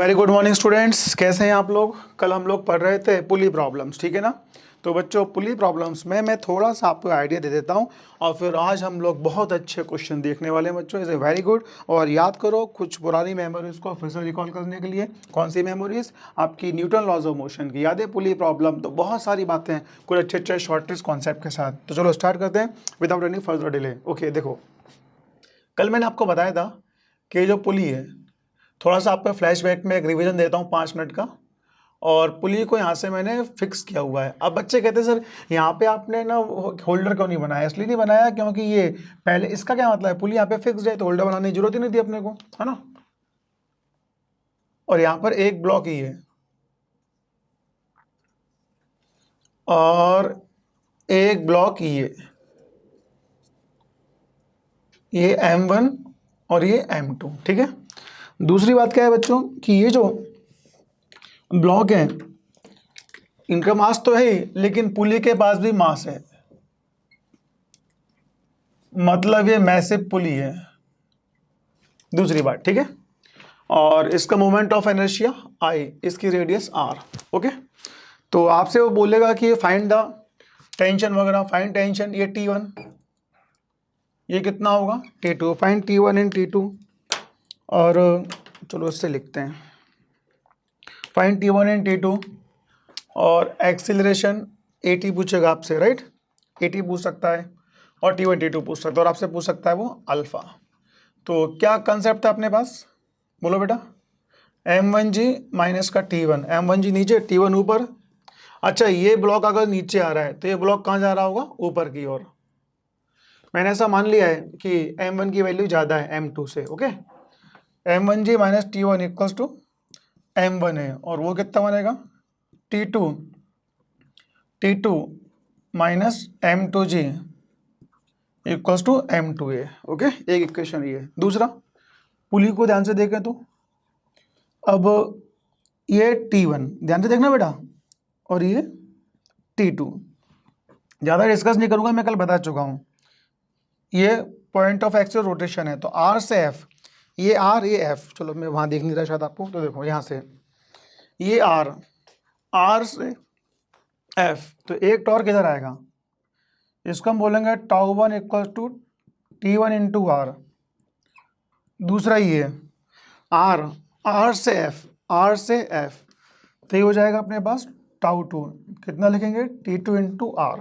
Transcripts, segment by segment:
Very good morning students, कैसे हैं आप लोग। कल हम लोग पढ़ रहे थे पुली प्रॉब्लम्स, ठीक है ना। तो बच्चों पुली प्रॉब्लम्स में मैं थोड़ा सा आपको आइडिया दे देता हूं और फिर आज हम लोग बहुत अच्छे क्वेश्चन देखने वाले हैं बच्चों। Is a very good. और याद करो कुछ पुरानी मेमोरीज को फिर से रिकॉल करने के लिए। कौन सी मेमोरीज? आपकी न्यूटन लॉज ऑफ मोशन की याद है, पुली प्रॉब्लम। तो बहुत सारी बातें हैं कुछ अच्छे अच्छे शॉर्ट ट्रिक्स कॉन्सेप्ट के साथ। तो चलो स्टार्ट करते हैं without any further delay. Okay, देखो कल मैंने आपको बताया था कि जो पुली है, थोड़ा सा आपका फ्लैशबैक में एक रिवीजन देता हूँ 5 मिनट का। और पुली को यहाँ से मैंने फिक्स किया हुआ है। अब बच्चे कहते हैं सर यहाँ पे आपने ना होल्डर क्यों नहीं बनाया? इसलिए नहीं बनाया क्योंकि ये पहले, इसका क्या मतलब है, पुली यहाँ पे फिक्स है तो होल्डर बनाने की जरूरत ही नहीं थी अपने को, है ना। और यहाँ पर एक ब्लॉक ही है और एक ब्लॉक ये M1 और ये M2, ठीक है। दूसरी बात क्या है बच्चों कि ये जो ब्लॉक है इनका मास तो है ही, लेकिन पुली के पास भी मास है, मतलब ये मैसिव पुली है। दूसरी बात, ठीक है। और इसका मोमेंट ऑफ इनर्शिया I, इसकी रेडियस R। ओके, तो आपसे वो बोलेगा कि फाइंड द टेंशन वगैरह, फाइंड टेंशन। ये T1, ये कितना होगा T2, find T1 and T2। और चलो इससे लिखते हैं, फाइंड T1 एंड T2। और एक्सीलरेशन AT पूछेगा आपसे, राइट। AT पूछ सकता है और T1 T2 पूछ सकता है, और आपसे पूछ सकता है वो अल्फा। तो क्या कंसेप्ट था अपने पास, बोलो बेटा। M1G माइनस का T1, M1G नीचे T1 ऊपर। अच्छा, ये ब्लॉक अगर नीचे आ रहा है तो ये ब्लॉक कहाँ जा रहा होगा? ऊपर की ओर। मैंने ऐसा मान लिया है कि M1 की वैल्यू ज़्यादा है M2 से। Okay, M1G minus T1 equals to M1 है, और वो कितना बनेगा T2 minus M2G equals to M2A। Okay, एक इक्वेशन ये। दूसरा, पुली को ध्यान से देखें तो अब ये T1 ध्यान से देखना बेटा, और ये T2। ज़्यादा डिस्कस नहीं करूंगा, मैं कल बता चुका हूँ। ये पॉइंट ऑफ एक्सियल रोटेशन है, तो R से F, ये R ये F। चलो मैं वहाँ देख नहीं रहा शायद आपको, तो देखो यहाँ से ये R से F, तो एक टॉर्क इधर आएगा, इसको हम बोलेंगे τ1 equal to T1 into R। दूसरा ये R से F, तो ये हो जाएगा अपने पास τ2, कितना लिखेंगे T2 इंटू R।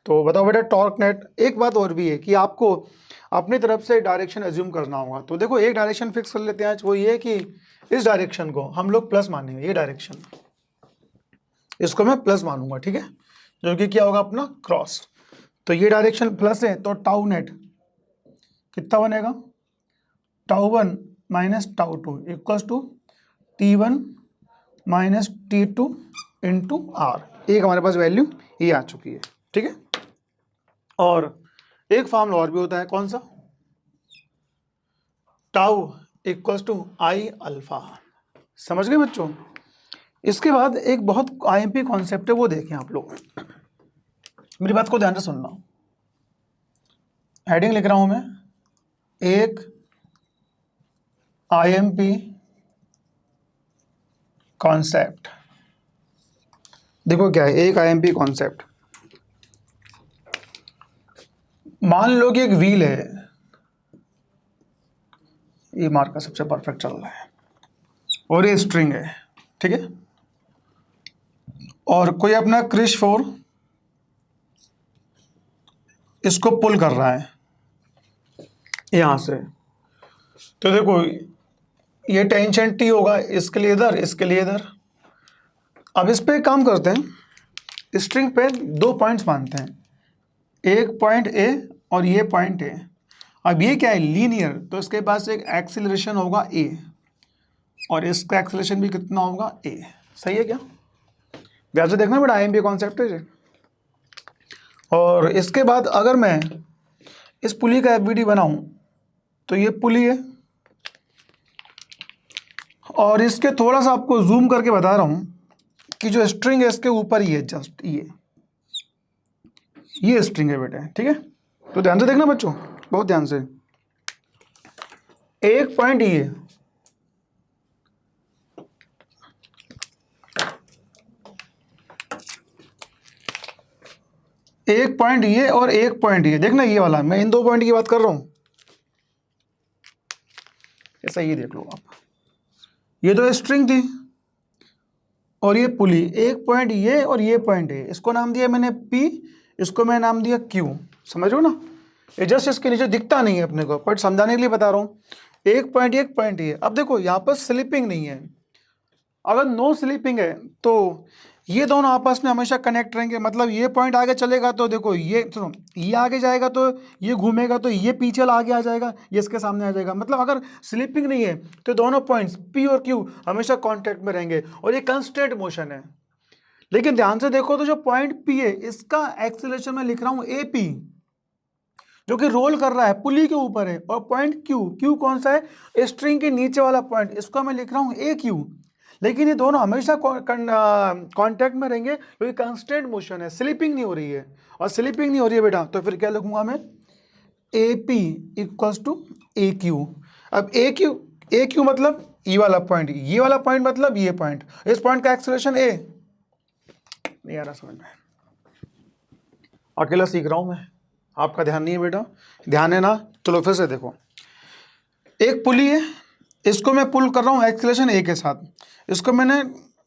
तो बताओ बेटा टॉर्क नेट। एक बात और भी है कि आपको अपनी तरफ से डायरेक्शन एज्यूम करना होगा। तो देखो एक डायरेक्शन फिक्स कर लेते हैं आज, वो ये कि इस डायरेक्शन को हम लोग प्लस मानेंगे, ये डायरेक्शन इसको मैं प्लस मानूंगा, ठीक है, जो कि क्या होगा अपना क्रॉस। तो ये डायरेक्शन प्लस है, तो टाउ नेट कितना बनेगा τ1 minus τ2 equals to T1 minus T2 into R। एक हमारे पास वैल्यू ये आ चुकी है, ठीक है। और एक फॉर्मूला और भी होता है, कौन सा? Tau equals to I alpha. समझ गए बच्चों। इसके बाद एक बहुत IMP कॉन्सेप्ट है, वो देखें आप लोग, मेरी बात को ध्यान से सुनना। हेडिंग लिख रहा हूं मैं, एक IMP कॉन्सेप्ट। देखो क्या है एक IMP कॉन्सेप्ट। मान लो कि एक व्हील है, ये मार्का सबसे परफेक्ट चल रहा है, और ये स्ट्रिंग है, ठीक है। और कोई अपना क्रिश फोर इसको पुल कर रहा है यहां से। तो देखो ये टेंशन T होगा, इसके लिए इधर, इसके लिए इधर। अब इस पे काम करते हैं, स्ट्रिंग पे 2 पॉइंट्स मानते हैं, एक पॉइंट A और ये पॉइंट A। अब ये क्या है, लीनियर, तो इसके पास एक एक्सीलरेशन होगा A, और इसका एक्सीलरेशन भी कितना होगा A। सही है क्या? ध्यान से देखना बेटा, IMP कॉन्सेप्ट है। और इसके बाद अगर मैं इस पुली का FBD बनाऊं, तो ये पुली है, और इसके थोड़ा सा आपको जूम करके बता रहा हूं कि जो स्ट्रिंग है इसके ऊपर ही है, जस्ट ये स्ट्रिंग है बेटा, ठीक है। तो ध्यान से देखना बच्चों, बहुत ध्यान से। एक पॉइंट ये एक पॉइंट ये और एक पॉइंट ये, देखना ये वाला, मैं इन दो पॉइंट की बात कर रहा हूं, ऐसा ये देख लो आप, ये तो स्ट्रिंग थी और ये पुली, एक पॉइंट ये और ये पॉइंट है, इसको नाम दिया मैंने P, इसको मैं नाम दिया Q, समझ रहे हो ना। ये जस्ट इसके नीचे दिखता नहीं है अपने को, बट समझाने के लिए बता रहा हूँ। एक पॉइंट ये, अब देखो यहाँ पर स्लिपिंग नहीं है, अगर नो स्लिपिंग है तो ये दोनों आपस में हमेशा कनेक्ट रहेंगे, मतलब ये पॉइंट आगे चलेगा तो देखो ये सुनो, ये आगे जाएगा तो ये घूमेगा तो ये पीछे आगे आ जाएगा, ये इसके सामने आ जाएगा, मतलब अगर स्लिपिंग नहीं है तो दोनों पॉइंट्स P और Q हमेशा कॉन्टैक्ट में रहेंगे और ये कंस्टेंट मोशन है। लेकिन ध्यान से देखो तो जो पॉइंट P है इसका एक्सीलरेशन मैं लिख रहा हूँ AP, जो कि रोल कर रहा है, पुली के ऊपर है, और पॉइंट Q कौन सा है, स्ट्रिंग के नीचे वाला पॉइंट, इसको मैं लिख रहा हूँ AQ। लेकिन ये दोनों हमेशा कांटेक्ट में रहेंगे क्योंकि कांस्टेंट मोशन है, स्लिपिंग नहीं हो रही है, और स्लिपिंग नहीं हो रही है बेटा तो फिर क्या लिखूंगा मैं, AP इक्वल्स टू AQ। अब AQ मतलब ये वाला पॉइंट, ये वाला पॉइंट मतलब ये पॉइंट, इस पॉइंट का एक्सेलरेशन A, नहीं आ रहा समझ में, अकेला सीख रहा हूं मैं, आपका ध्यान नहीं है बेटा, ध्यान है ना। चलो फिर से देखो, एक पुली है, इसको मैं पुल कर रहा हूँ एक्सीलरेशन A के साथ, इसको मैंने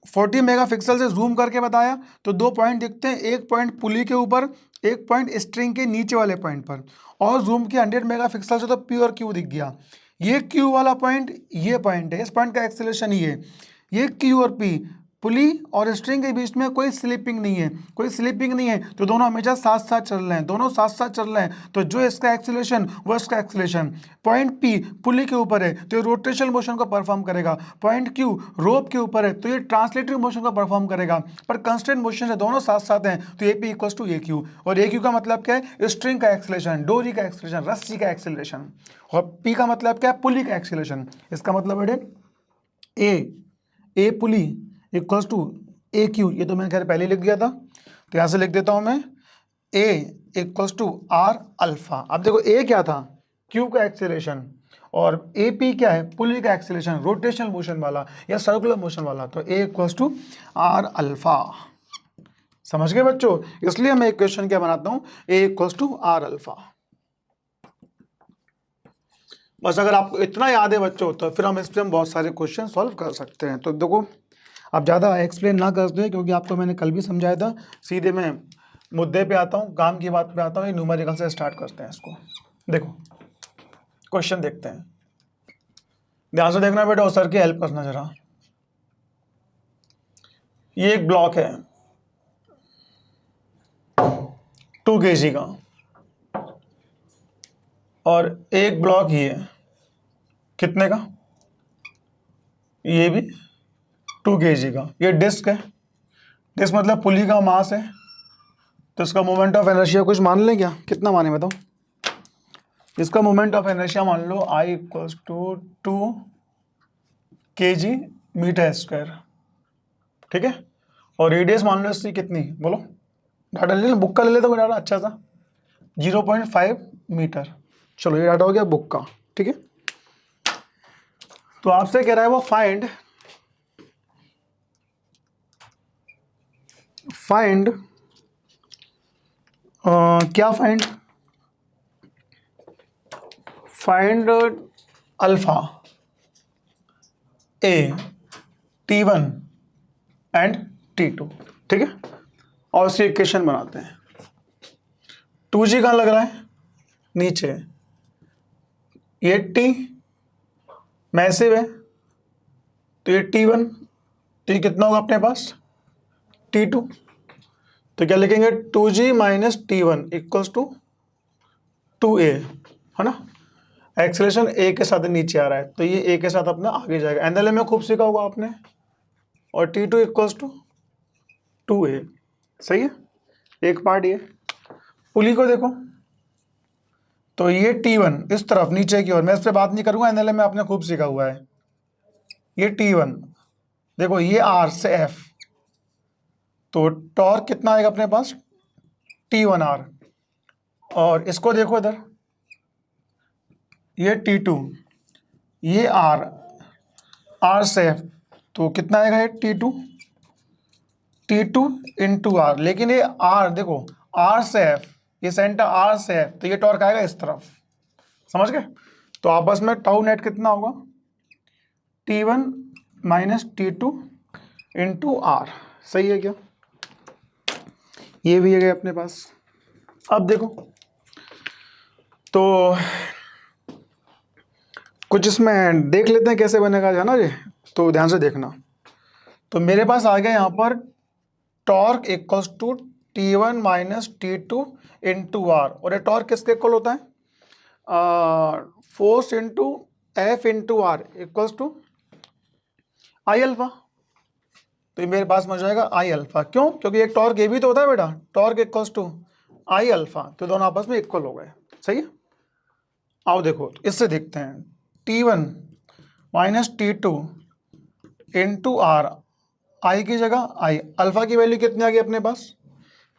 40 मेगापिक्सल से जूम करके बताया तो दो पॉइंट दिखते हैं, एक पॉइंट पुली के ऊपर, एक पॉइंट स्ट्रिंग के नीचे वाले पॉइंट पर, और जूम किया 100 मेगापिक्सल से तो P और Q दिख गया। ये Q वाला पॉइंट, ये पॉइंट है, इस पॉइंट का एक्सीलरेशन ये Q और P, पुली और स्ट्रिंग के बीच में कोई स्लिपिंग नहीं है, कोई स्लिपिंग नहीं है तो दोनों हमेशा साथ साथ चल रहे हैं, दोनों साथ साथ चल रहे हैं, तो जो इसका एक्सीलरेशन वो इसका एक्सीलरेशन, पॉइंट P पुली के ऊपर है तो ये रोटेशनल मोशन को परफॉर्म करेगा, पॉइंट Q रोप के ऊपर है तो ये ट्रांसलेटरी मोशन को परफॉर्म करेगा, पर कंस्टेंट मोशन से दोनों साथ साथ हैं तो AP इक्वल्स टू AQ, और AQ का मतलब क्या है, स्ट्रिंग का एक्सीलरेशन, डोरी का एक्सीलरेशन, रस्सी का एक्सीलरेशन, और P का मतलब क्या है, पुली का एक्सीलरेशन। इसका मतलब है ए पुली इक्वल्स टू AQ, ये तो मैंने खैर पहले लिख दिया था तो यहाँ से लिख देता हूँ मैं, A equals to R alpha. अब देखो A क्या था, Q का एक्सीलरेशन, और AP क्या है, पुली का एक्सीलरेशन, रोटेशनल मोशन वाला या सर्कुलर मोशन वाला, तो A equals to R alpha. समझ गए बच्चों, इसलिए मैं इक्वेशन क्या बनाता हूँ, A equals to R alpha. बस अगर आपको इतना याद है बच्चों तो फिर हम इस पर हम बहुत सारे क्वेश्चन सॉल्व कर सकते हैं। तो देखो आप ज़्यादा एक्सप्लेन ना कर दो क्योंकि आपको मैंने कल भी समझाया था, सीधे मैं मुद्दे पे आता हूँ, काम की बात पे आता हूँ। ये न्यूमेरिकल से स्टार्ट करते हैं इसको। देखो क्वेश्चन देखते हैं, ध्यान से देखना बेटा और सर की हेल्प करना जरा। ये एक ब्लॉक है 2 kg का, और एक ब्लॉक ये कितने का, ये भी 2 kg का। ये डिस्क है, डिस्क मतलब पुली का मास है, तो इसका मोमेंट ऑफ इनर्शिया कुछ मान लें क्या, कितना माने बताओ। इसका मोमेंट ऑफ इनर्शिया मान लो I equals to 2 kg metre square, ठीक है। और रेडियस मान लो इसकी कितनी, बोलो डाटा ले लो, बुक का ले लेते हो डाटा अच्छा सा, 0.5 मीटर। चलो ये डाटा हो गया बुक का, ठीक है। तो आपसे कह रहा है वो फाइंड क्या find alpha A T1 and T2, ठीक है। और उसकी इक्वेशन बनाते हैं। 2G कहाँ लग रहा है, नीचे, ये T मैसिव है तो ये T1, तो ये कितना होगा अपने पास T2, तो क्या लिखेंगे 2G minus T1 equals to 2A, है ना। एक्सेलरेशन A के साथ नीचे आ रहा है तो ये A के साथ अपना आगे जाएगा, एनएलएम में खूब सीखा होगा आपने, और T2 इक्वल्स टू 2A, सही है। एक पार्ट ये, पुली को देखो तो ये T1 इस तरफ नीचे की ओर, मैं इस पर बात नहीं करूंगा, एनएलएम में आपने खूब सीखा हुआ है। ये T1 देखो, ये R से F, तो टॉर्क कितना आएगा अपने पास T1R, और इसको देखो इधर, ये T2, ये R से F, तो कितना आएगा ये T2 इंटू R, लेकिन ये R देखो आर से एफ, ये सेंटर आर से एफ, तो ये टॉर्क आएगा इस तरफ, समझ गए। तो आपस में टाउ नेट कितना होगा, T1 minus T2 into R, सही है क्या, ये भी है अपने पास। अब देखो तो कुछ इसमें देख लेते हैं कैसे बनेगा, है ना जी, तो ध्यान से देखना। तो मेरे पास आ गया यहाँ पर torque equals to T1 minus T2 into R, और ये टॉर्क किसके इक्वल होता है, force into F into R equals to I alpha. तो ये मेरे पास में हो जाएगा आई अल्फा, क्यों, क्योंकि एक टॉर्क ये भी तो होता है बेटा, torque equals to I alpha, तो दोनों आपस में इक्वल हो गए, सही है। आओ देखो तो इससे देखते हैं, T1 minus T2 into are, आई की जगह आई, अल्फा की वैल्यू कितनी आ गई अपने पास,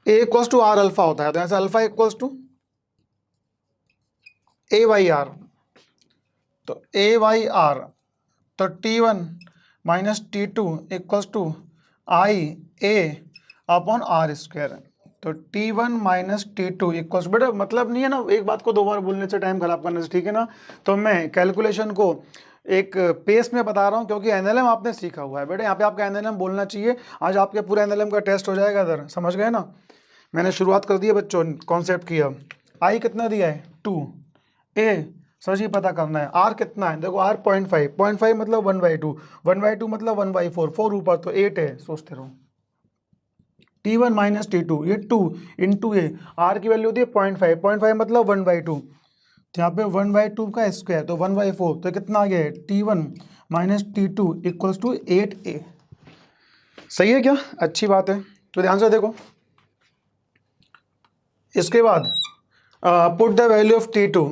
A equals to R alpha होता है, तो ऐसे alpha equals to A by R, तो ए वाई आर, तो T1 minus T2 equals to I A upon R square, तो T1 माइनस T2 इक्वल्स, बेटा मतलब नहीं है ना एक बात को दो बार बोलने से, टाइम खराब करने से, ठीक है ना। तो मैं कैलकुलेशन को एक पेस में बता रहा हूँ, क्योंकि एनएलएम आपने सीखा हुआ है बेटा, यहाँ पे आपका एनएलएम बोलना चाहिए। आज आपके पूरा एनएलएम का टेस्ट हो जाएगा इधर, समझ गए ना। मैंने शुरुआत कर दी है बच्चों कॉन्सेप्ट की। अब आई कितना दिया है 2, ए सर जी पता करना है, आर कितना है, देखो आर 0.5, 0.5 मतलब 1/2, 1/2 मतलब 1/4, 4 ऊपर तो 8 है, सोचते रहो। T1 माइनस T2, ये 2 इंटू ए, आर की वैल्यू होती है 0.5, 0.5 मतलब 1/2, तो यहाँ पे 1/2 का स्क्वायर तो 1/4, तो कितना आ गया है T1 minus T2 equals to 8a, सही है क्या, अच्छी बात है। तो ध्यान से देखो, इसके बाद put the value of T2,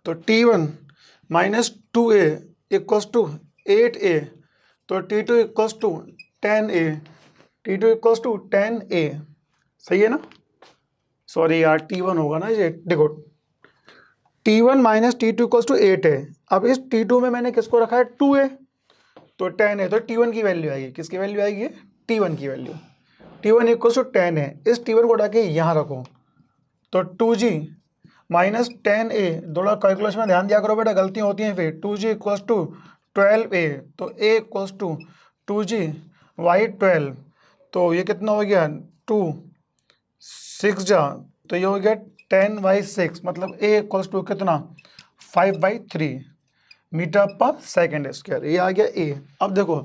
तो T1 minus 2a equals to 8a, तो T2 equals to 10a, T2 equals to 10a, सही है ना, सॉरी यार T1 होगा ना ये, देखो T1 minus T2 equals to 8 है, अब इस T2 में मैंने किसको रखा है 2a, तो 10 है, तो T1 की वैल्यू आएगी, किसकी वैल्यू आएगी, T1 की वैल्यू, T1 इक्वल्स टू 10 है, इस T1 को उठा के यहाँ रखो, तो 2g माइनस 10a, थोड़ा कैलकुलेशन में ध्यान दिया करो बेटा, गलतियाँ होती हैं फिर, 2g इक्वल्स टू 12a, तो a equals to 2g Y 12, तो ये कितना हो गया 2 6 जा, तो ये हो गया 10/6, मतलब a इक्वल्स टू कितना 5/3 मीटर पर सेकेंड स्क्वायर, ये आ गया a। अब देखो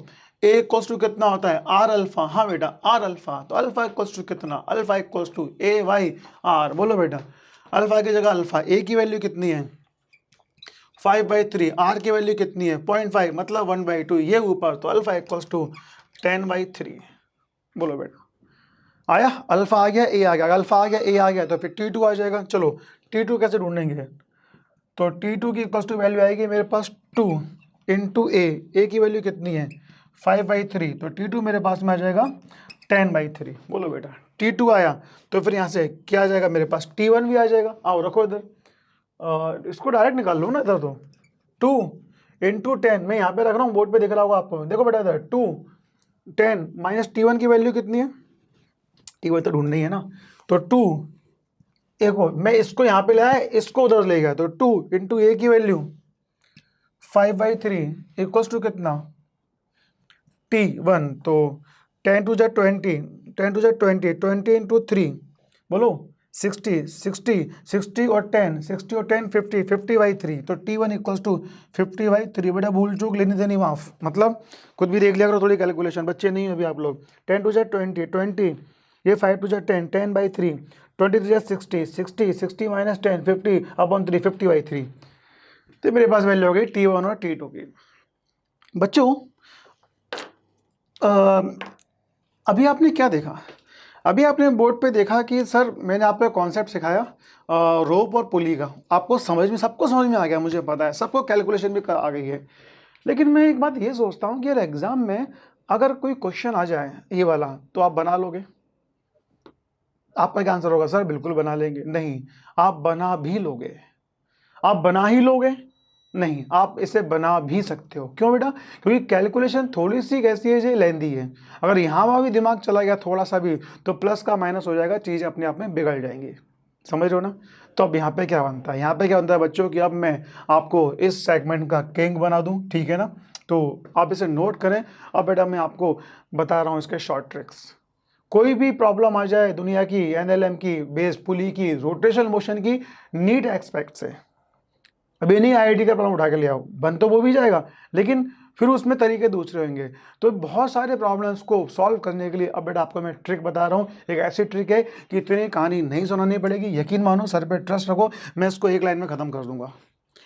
a इक्वल्स टू कितना होता है आर अल्फा, हाँ बेटा आर अल्फा, तो अल्फा इक्वल्स टू कितना, alpha equals to A by R, बोलो बेटा अल्फा की जगह अल्फा, ए की वैल्यू कितनी है 5/3, आर की वैल्यू कितनी है 0.5 मतलब 1/2, ये ऊपर, तो अल्फा इक्वल्स टू 10/3, बोलो बेटा आया, अल्फा आ गया ए आ गया, अल्फा आ गया ए आ गया, तो फिर T2 आ जाएगा। चलो T2 कैसे ढूंढेंगे, तो T2 की इक्वल्स टू वैल्यू आएगी मेरे पास 2 इंटू ए की वैल्यू कितनी है 5/3, तो T2 मेरे पास में आ जाएगा 10/3, बोलो बेटा T2 आया, तो फिर यहाँ से क्या आ जाएगा मेरे पास T1 भी आ जाएगा, आओ रखो इधर, इसको डायरेक्ट निकाल लो ना इधर, तो 2 इंटू 10, मैं यहाँ पे रख रहा हूँ, बोर्ड पे दिख रहा होगा आपको, देखो बेटा इधर 2 10 माइनस T1 की वैल्यू कितनी है, T1 तो ढूंढनी है ना, तो 2 देखो मैं इसको यहाँ पे लाया, इसको उधर ले गया, तो 2 इंटू ए की वैल्यू 5/3 इक्वल्स टू कितना T1, तो 10 टू जा 20, 10 टू जा 20, 20 इंटू 3, बोलो 60, 60, 60 और 10, 60 और 10 50, 50/3, तो T1 इक्वल्स टू 50/3, बेटा भूल चूक लेनी देनी माफ, मतलब खुद भी देख लिया करो थोड़ी कैलकुलेशन, बच्चे नहीं हो अभी आप लोग। 10 टू जा 20, 20, ये 5 टू जा 10, 10/3, 20 टू जा 60, 60, 60 माइनस 10, 50/3, 50/3, तो मेरे पास वैल्यू हो गई T1 और T2 की। बच्चों अभी आपने क्या देखा, अभी आपने बोर्ड पे देखा कि सर मैंने आपको कॉन्सेप्ट सिखाया रोप और पुली का, आपको समझ में, सबको समझ में आ गया, मुझे पता है सबको कैलकुलेशन भी आ गई है, लेकिन मैं एक बात ये सोचता हूँ कि यार एग्जाम में अगर कोई क्वेश्चन आ जाए ये वाला, तो आप बना लोगे, आपका क्या आंसर होगा, सर बिल्कुल बना लेंगे, नहीं आप बना भी लोगे, आप बना ही लोगे, नहीं, आप इसे बना भी सकते हो। क्यों बेटा? क्योंकि कैलकुलेशन थोड़ी सी कैसी है, जो लेंदी है। अगर यहाँ वहाँ भी दिमाग चला गया थोड़ा सा भी, तो प्लस का माइनस हो जाएगा, चीज़ अपने आप में बिगड़ जाएंगी। समझ रहे हो ना? तो अब यहाँ पे क्या बनता है, यहाँ पे क्या बनता है बच्चों की, अब मैं आपको इस सेगमेंट का किंग बना दूँ, ठीक है ना? तो आप इसे नोट करें। अब बेटा मैं आपको बता रहा हूँ इसके शॉर्ट ट्रिक्स। कोई भी प्रॉब्लम आ जाए दुनिया की, एनएलएम की, बेस पुली की, रोटेशनल मोशन की, नीट एक्सपेक्ट से, अभी नहीं आईआईटी का प्रॉब्लम उठा के ले आओ, बन तो वो भी जाएगा, लेकिन फिर उसमें तरीके दूसरे होंगे। तो बहुत सारे प्रॉब्लम्स को सॉल्व करने के लिए अब बेटा आपको मैं ट्रिक बता रहा हूँ। एक ऐसी ट्रिक है कि इतनी कहानी नहीं सुनानी पड़ेगी, यकीन मानो, सर पे ट्रस्ट रखो, मैं इसको एक लाइन में ख़त्म कर दूंगा।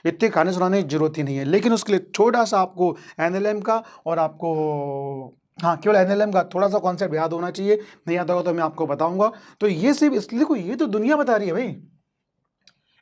इतनी कहानी सुनाने की जरूरत ही नहीं है, लेकिन उसके लिए छोटा सा आपको एनएलएम का और आपको, हाँ, केवल एनएलएम का थोड़ा सा कॉन्सेप्ट याद होना चाहिए। नहीं आता होगा तो मैं आपको बताऊंगा। तो ये सिर्फ इसलिए, देखो ये तो दुनिया बता रही है भाई,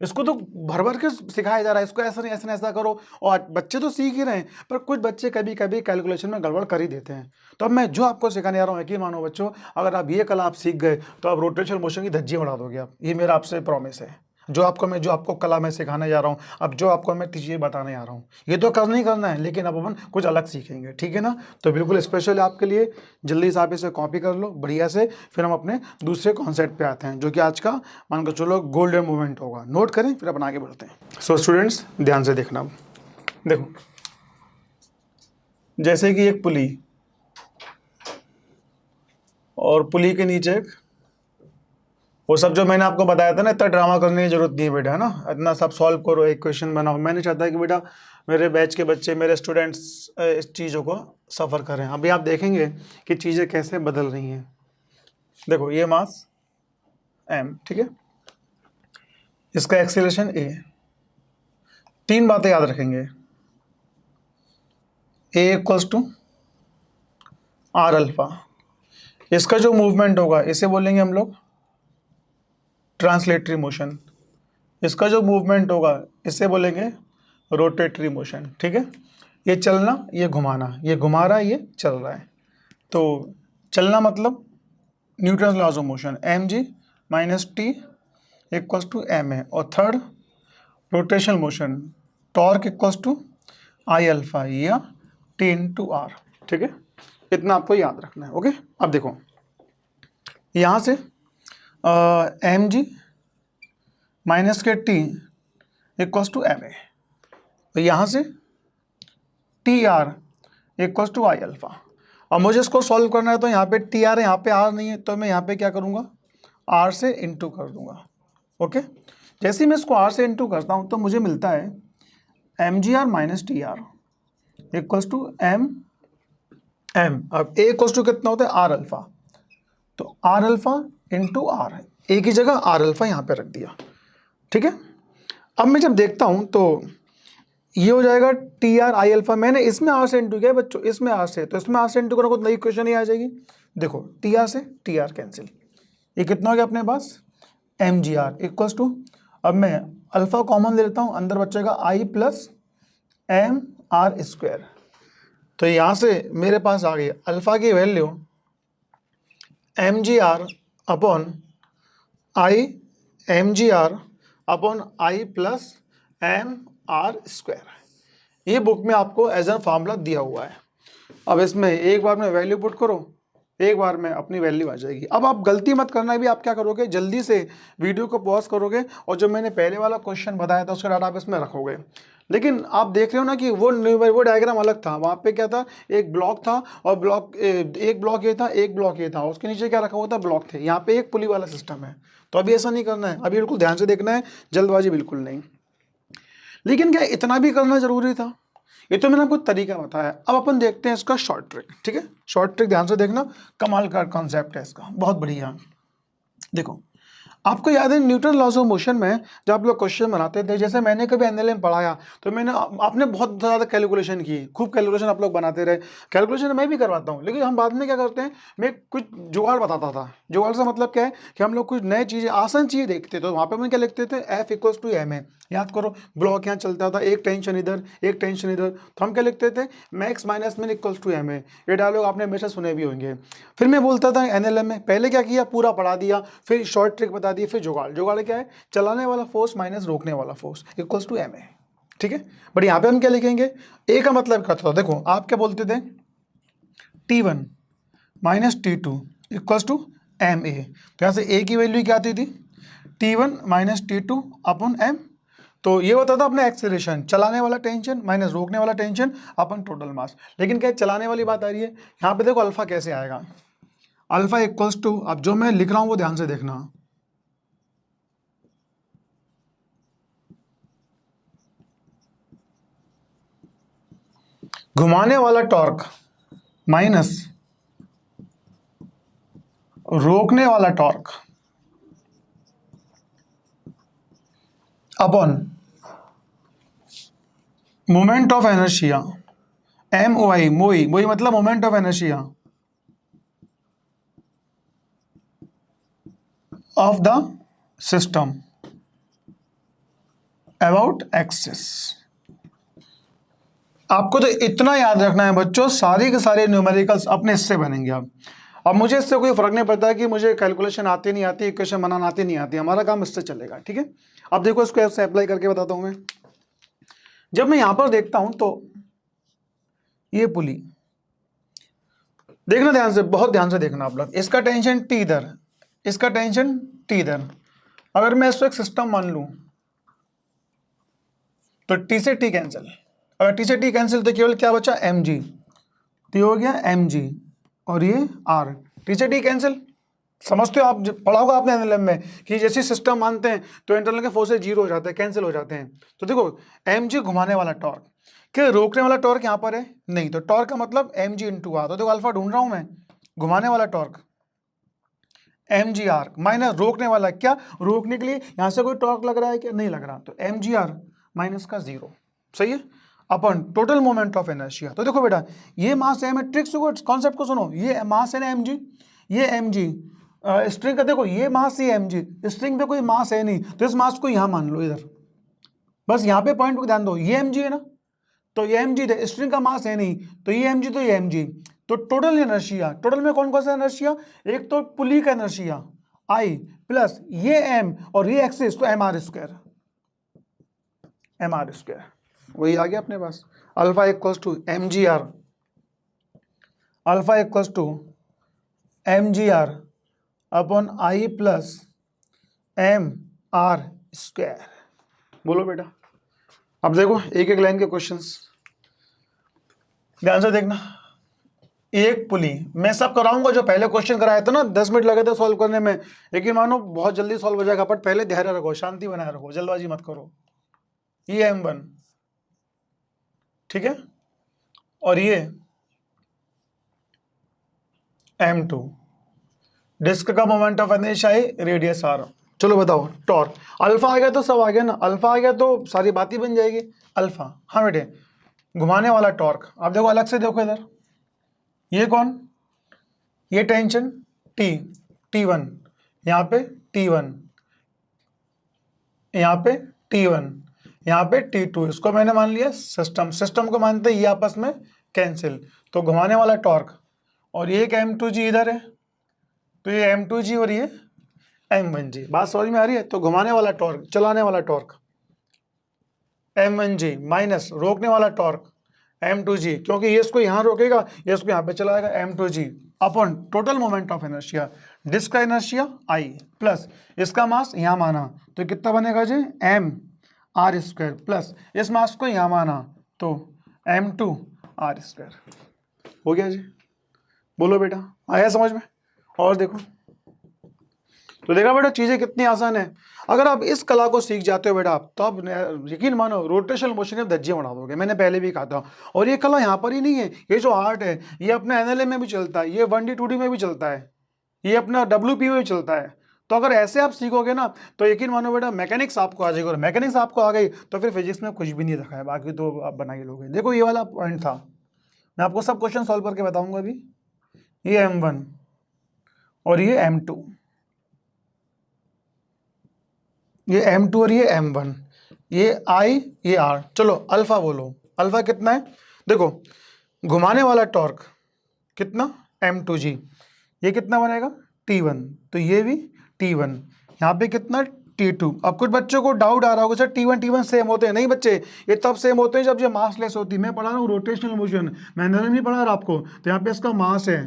इसको तो भर भर के सिखाया जा रहा है, इसको ऐसा नहीं, ऐसा नहीं, ऐसा करो, और बच्चे तो सीख ही रहे हैं, पर कुछ बच्चे कभी कभी कैलकुलेशन में गड़बड़ कर ही देते हैं। तो अब मैं जो आपको सिखाने जा रहा हूँ, यकीन मानो बच्चों, अगर आप ये कला आप सीख गए तो आप रोटेशनल मोशन की धज्जी बढ़ा दोगे आप, ये मेरा आपसे प्रॉमिस है। जो आपको कला मैं सिखाने जा रहा हूँ, अब जो आपको मैं चीज़ें बताने जा रहा हूँ, ये तो करना ही करना है, लेकिन अब अपन कुछ अलग सीखेंगे, ठीक है ना? तो बिल्कुल स्पेशल आपके लिए, जल्दी से आप इसे कॉपी कर लो बढ़िया से, फिर हम अपने दूसरे कॉन्सेप्ट पे आते हैं, जो कि आज का मान कर चलो गोल्डन मोमेंट होगा। नोट करें, फिर अपन आगे बढ़ते हैं। सो स्टूडेंट्स ध्यान से देखना। अब देखो, जैसे कि एक पुली, और पुली के नीचे एक, वो सब जो मैंने आपको बताया था ना, इतना ड्रामा करने की जरूरत नहीं है बेटा, है ना? इतना सब सॉल्व करो, एक क्वेश्चन बनाओ। मैं नहीं चाहता कि बेटा मेरे बैच के बच्चे, मेरे स्टूडेंट्स इस चीज़ों को सफ़र करें। अभी आप देखेंगे कि चीज़ें कैसे बदल रही हैं। देखो ये मास m, ठीक है, इसका एक्सीलरेशन a। तीन बातें याद रखेंगे, a equals to R alpha. इसका जो मूवमेंट होगा इसे बोलेंगे हम लोग ट्रांसलेटरी मोशन। इसका जो मूवमेंट होगा इसे बोलेंगे रोटेटरी मोशन, ठीक है? ये चलना, ये घुमाना, ये घुमा रहा है, ये चल रहा है। तो चलना मतलब Newton laws of motion, m ji minus t equals to M a. और third rotational motion, torque equals to I alpha या टी इंटू आर, ठीक है? इतना आपको याद रखना है, ओके? अब देखो यहाँ से एम जी माइनस के T equals to M A, तो यहाँ से T R equals to I alpha. अब मुझे इसको सॉल्व करना है, तो यहाँ पे टी आर है, यहाँ पे आर नहीं है, तो मैं यहाँ पे क्या करूँगा, आर से इंटू कर दूंगा, ओके? जैसे ही मैं इसको आर से इंटू करता हूँ तो मुझे मिलता है M ji R minus T R equals to M M. अब ए इक्वल्स टू कितना होता है, आर अल्फा, तो R alpha into R, A की जगह आर अल्फा यहाँ पे रख दिया, ठीक है? अब मैं जब देखता हूँ तो ये हो जाएगा टी आर आई अल्फा। मैंने इसमें आर से इंटू किया बच्चों, इसमें आर से, तो इसमें आर से इंटू करोगे तो नई इक्वेशन ही आ जाएगी। देखो टी आर से टी आर कैंसिल, ये कितना हो गया अपने पास, m ji r equals to, अब मैं अल्फा कॉमन ले लेता हूँ, अंदर बचेगा I plus M R square. तो यहाँ से मेरे पास आ गई अल्फा की value m ji are upon I, m ji are upon I plus M R square. ये बुक में आपको एज अ फार्मूला दिया हुआ है। अब इसमें एक बार में वैल्यू पुट करो, एक बार में अपनी वैल्यू आ जाएगी। अब आप गलती मत करना, भी आप क्या करोगे, जल्दी से वीडियो को पॉज करोगे और जो मैंने पहले वाला क्वेश्चन बताया था उसका डाटा आप इसमें रखोगे। लेकिन आप देख रहे हो ना कि वो डायग्राम अलग था, वहाँ पे क्या था, एक ब्लॉक था, और एक ब्लॉक ये था, एक ब्लॉक ये था, उसके नीचे क्या रखा हुआ था, ब्लॉक थे। यहाँ पे एक पुली वाला सिस्टम है। तो अभी ऐसा नहीं करना है, अभी बिल्कुल ध्यान से देखना है, जल्दबाजी बिल्कुल नहीं। लेकिन क्या इतना भी करना जरूरी था? ये तो मैंने आपको तरीका बताया। अब अपन देखते हैं इसका शॉर्ट ट्रिक, ठीक है? शॉर्ट ट्रिक ध्यान से देखना, कमाल का कॉन्सेप्ट है इसका, बहुत बढ़िया। देखो आपको याद है न्यूटन लॉज ऑफ मोशन में जब आप लोग क्वेश्चन बनाते थे, जैसे मैंने कभी एनएलएम पढ़ाया तो मैंने, आपने बहुत ज़्यादा कैलकुलेशन की, खूब कैलकुलेशन आप लोग बनाते रहे। कैलकुलेशन मैं भी करवाता हूँ, लेकिन हम बाद में क्या करते हैं, मैं कुछ जुगाड़ बताता था। जुगाड़ से मतलब क्या है कि हम लोग कुछ नए चीज़ें, आसान चीज़ें देखते, तो वहाँ पर हम क्या लिखते थे, F equals to M A. याद करो, ब्लॉक यहाँ चलता था, एक टेंशन इधर, एक टेंशन इधर, तो हम क्या लिखते थे, मैक्स माइनस मिन इक्वल्स टू एम ए। ये डायलॉग आपने हमेशा सुने भी होंगे। फिर मैं बोलता था एनएलएम में, पहले क्या किया, पूरा पढ़ा दिया, फिर शॉर्ट ट्रिक बता दी, फिर जुगाड़। जुगाड़ क्या है, चलाने वाला फोर्स माइनस रोकने वाला force equals to M A. ठीक है। बट यहाँ पे हम क्या लिखेंगे, ए का मतलब क्या था, देखो आप क्या बोलते थे, T1 minus T2 equals to M A. तो यहाँ से ए की वैल्यू क्या आती थी, T1 minus T2 upon M. तो ये होता था अपना एक्सेलरेशन, चलाने वाला टेंशन माइनस रोकने वाला टेंशन अपन टोटल मास। लेकिन क्या चलाने वाली बात आ रही है, यहाँ पे देखो अल्फा कैसे आएगा, अल्फा इक्वल्स टू, अब जो मैं लिख रहा हूँ वो ध्यान से देखना, घुमाने वाला टॉर्क माइनस रोकने वाला torque upon moment of inertia, M O I, मोई, मोई मतलब moment of inertia of the system about axis. आपको तो इतना याद रखना है बच्चों, सारे के सारे न्यूमेरिकल्स अपने इससे बनेंगे। अब मुझे इससे कोई फर्क नहीं पड़ता कि मुझे कैलकुलेशन आती नहीं आती, इक्वेशन बनाना आती नहीं आती, हमारा काम इससे चलेगा, ठीक है। अब देखो इसको ऐसे अप्लाई करके बताता हूं मैं। जब मैं यहां पर देखता हूं तो ये पुली, देखना ध्यान से, बहुत ध्यान से देखना आप लोग, इसका टेंशन टी इधर, इसका टेंशन टी इधर। अगर मैं इसको एक सिस्टम मान लूं तो टी से टी कैंसिल, अगर टी से टी कैंसिल तो केवल क्या बचा, एम जी, तो ये हो गया एम जी और ये आर, टी से टी कैंसिल। समझते हो आप, पढ़ा होगा आपने एनएलएम में कि जैसे सिस्टम मानते हैं तो इंटरनल के फोर्सेस जीरो हो जाते हैं, कैंसिल हो जाते हैं। तो देखो एम जी घुमाने वाला टॉर्क, क्या रोकने वाला टॉर्क यहाँ पर है नहीं, तो टॉर्क का मतलब एम जी इंटू आर। तो देखो अल्फा ढूंढ रहा हूं मैं, घुमाने वाला टॉर्क एम जी आर माइनस रोकने वाला, क्या रोकने के लिए यहाँ से कोई टॉर्क लग रहा है क्या, नहीं लग रहा, तो एम जी आर माइनस का जीरो, सही है, अपन टोटल मोमेंट ऑफ इनर्शिया। तो देखो बेटा ये मास है, मैं ट्रिक्स को कॉन्सेप्ट को सुनो, ये मास है ना एम जी, ये एम जी, स्ट्रिंग का देखो ये मास, ये एम जी, स्ट्रिंग पे कोई मास है नहीं, तो इस मास को यहाँ मान लो इधर, बस यहाँ पे पॉइंट को ध्यान दो, ये एम जी है ना, तो ये एम जी, स्ट्रिंग का मास है नहीं, तो ये एम जी, तो ये एम जी, तो टोटल इनर्शिया, टोटल में कौन कौन सा इनर्शिया, एक तो पुली का इनर्शिया आई प्लस ये एम और ये एक्सिस, तो M are square, M are square वही आ गया अपने पास। Alpha equals to M ji R, alpha equals to M ji are upon I plus M R square. बोलो बेटा, अब देखो एक एक लाइन के क्वेश्चंस ध्यान से देखना। एक पुली मैं सब कराऊंगा, जो पहले क्वेश्चन कराया था ना 10 मिनट लगे थे सॉल्व करने में, लेकिन मानो बहुत जल्दी सॉल्व हो जाएगा, बट पहले धैर्य रखो, शांति बनाए रखो, जल्दबाजी मत करो। ये M1, ठीक है, और ये M2, डिस्क का मोमेंट ऑफ इनर्शिया है, रेडियस आर। चलो बताओ टॉर्क, अल्फा आ गया तो सब आ गया ना, अल्फा आ गया तो सारी बात ही बन जाएगी। अल्फा, हाँ बेटे, घुमाने वाला टॉर्क, आप देखो अलग से देखो इधर, ये कौन, ये टेंशन टी, T1, यहाँ पे T1, यहाँ पे T1, यहाँ पे T2, इसको मैंने मान लिया सिस्टम, सिस्टम को मानते ये आपस में कैंसिल, तो घुमाने वाला टॉर्क, और ये एक M2G इधर है, तो ये M2G और ये M1G, बात समझ में आ रही है। तो घुमाने वाला टॉर्क, चलाने वाला टॉर्क M1G माइनस रोकने वाला टॉर्क M2G, क्योंकि ये इसको यहाँ रोकेगा, ये इसको यहाँ पे चलाएगा, M2G upon total moment of inertia, disc का इनर्शिया I प्लस इसका मास यहाँ माना, तो कितना बनेगा जी, एम आर स्क्वायर प्लस इस मास को यहाँ माना तो M2 आर स्क्वायर। हो गया जी, बोलो बेटा आया समझ में। और देखो, तो देखा बेटा चीजें कितनी आसान है। अगर आप इस कला को सीख जाते हो बेटा आप, तो आप यकीन मानो रोटेशनल मोशन में धज्जियां उड़ा दोगे, मैंने पहले भी कहा था। और ये कला यहाँ पर ही नहीं है, ये जो आर्ट है ये अपने एनएलएम में भी चलता है, ये 1D 2D में भी चलता है, ये अपना WP में भी चलता है। तो अगर ऐसे आप सीखोगे ना तो यकीन मानो बेटा मैकेनिक्स आपको आ जाएगी, और मैकेनिक्स आपको आ गई तो फिर फिजिक्स में कुछ भी नहीं रखा है, बाकी तो आप बना ही लोगे। देखो ये वाला पॉइंट था, मैं आपको सब क्वेश्चन सॉल्व करके बताऊंगा अभी। ये M1 और ये M2, ये M2 और ये M1, ये I ये R। चलो अल्फा बोलो, अल्फा कितना है, देखो घुमाने वाला टॉर्क कितना M2G, ये कितना बनेगा T1, तो ये भी T1, यहाँ पे कितना T2। अब कुछ बच्चों को डाउट आ रहा होगा सर T1 सेम होते हैं। नहीं बच्चे, ये तब सेम होते हैं जब ये मासलेस होती है। मैं पढ़ा रहा हूँ रोटेशनल मोशन, मैंने नहीं पढ़ा रहा आपको। तो यहाँ पे इसका मास है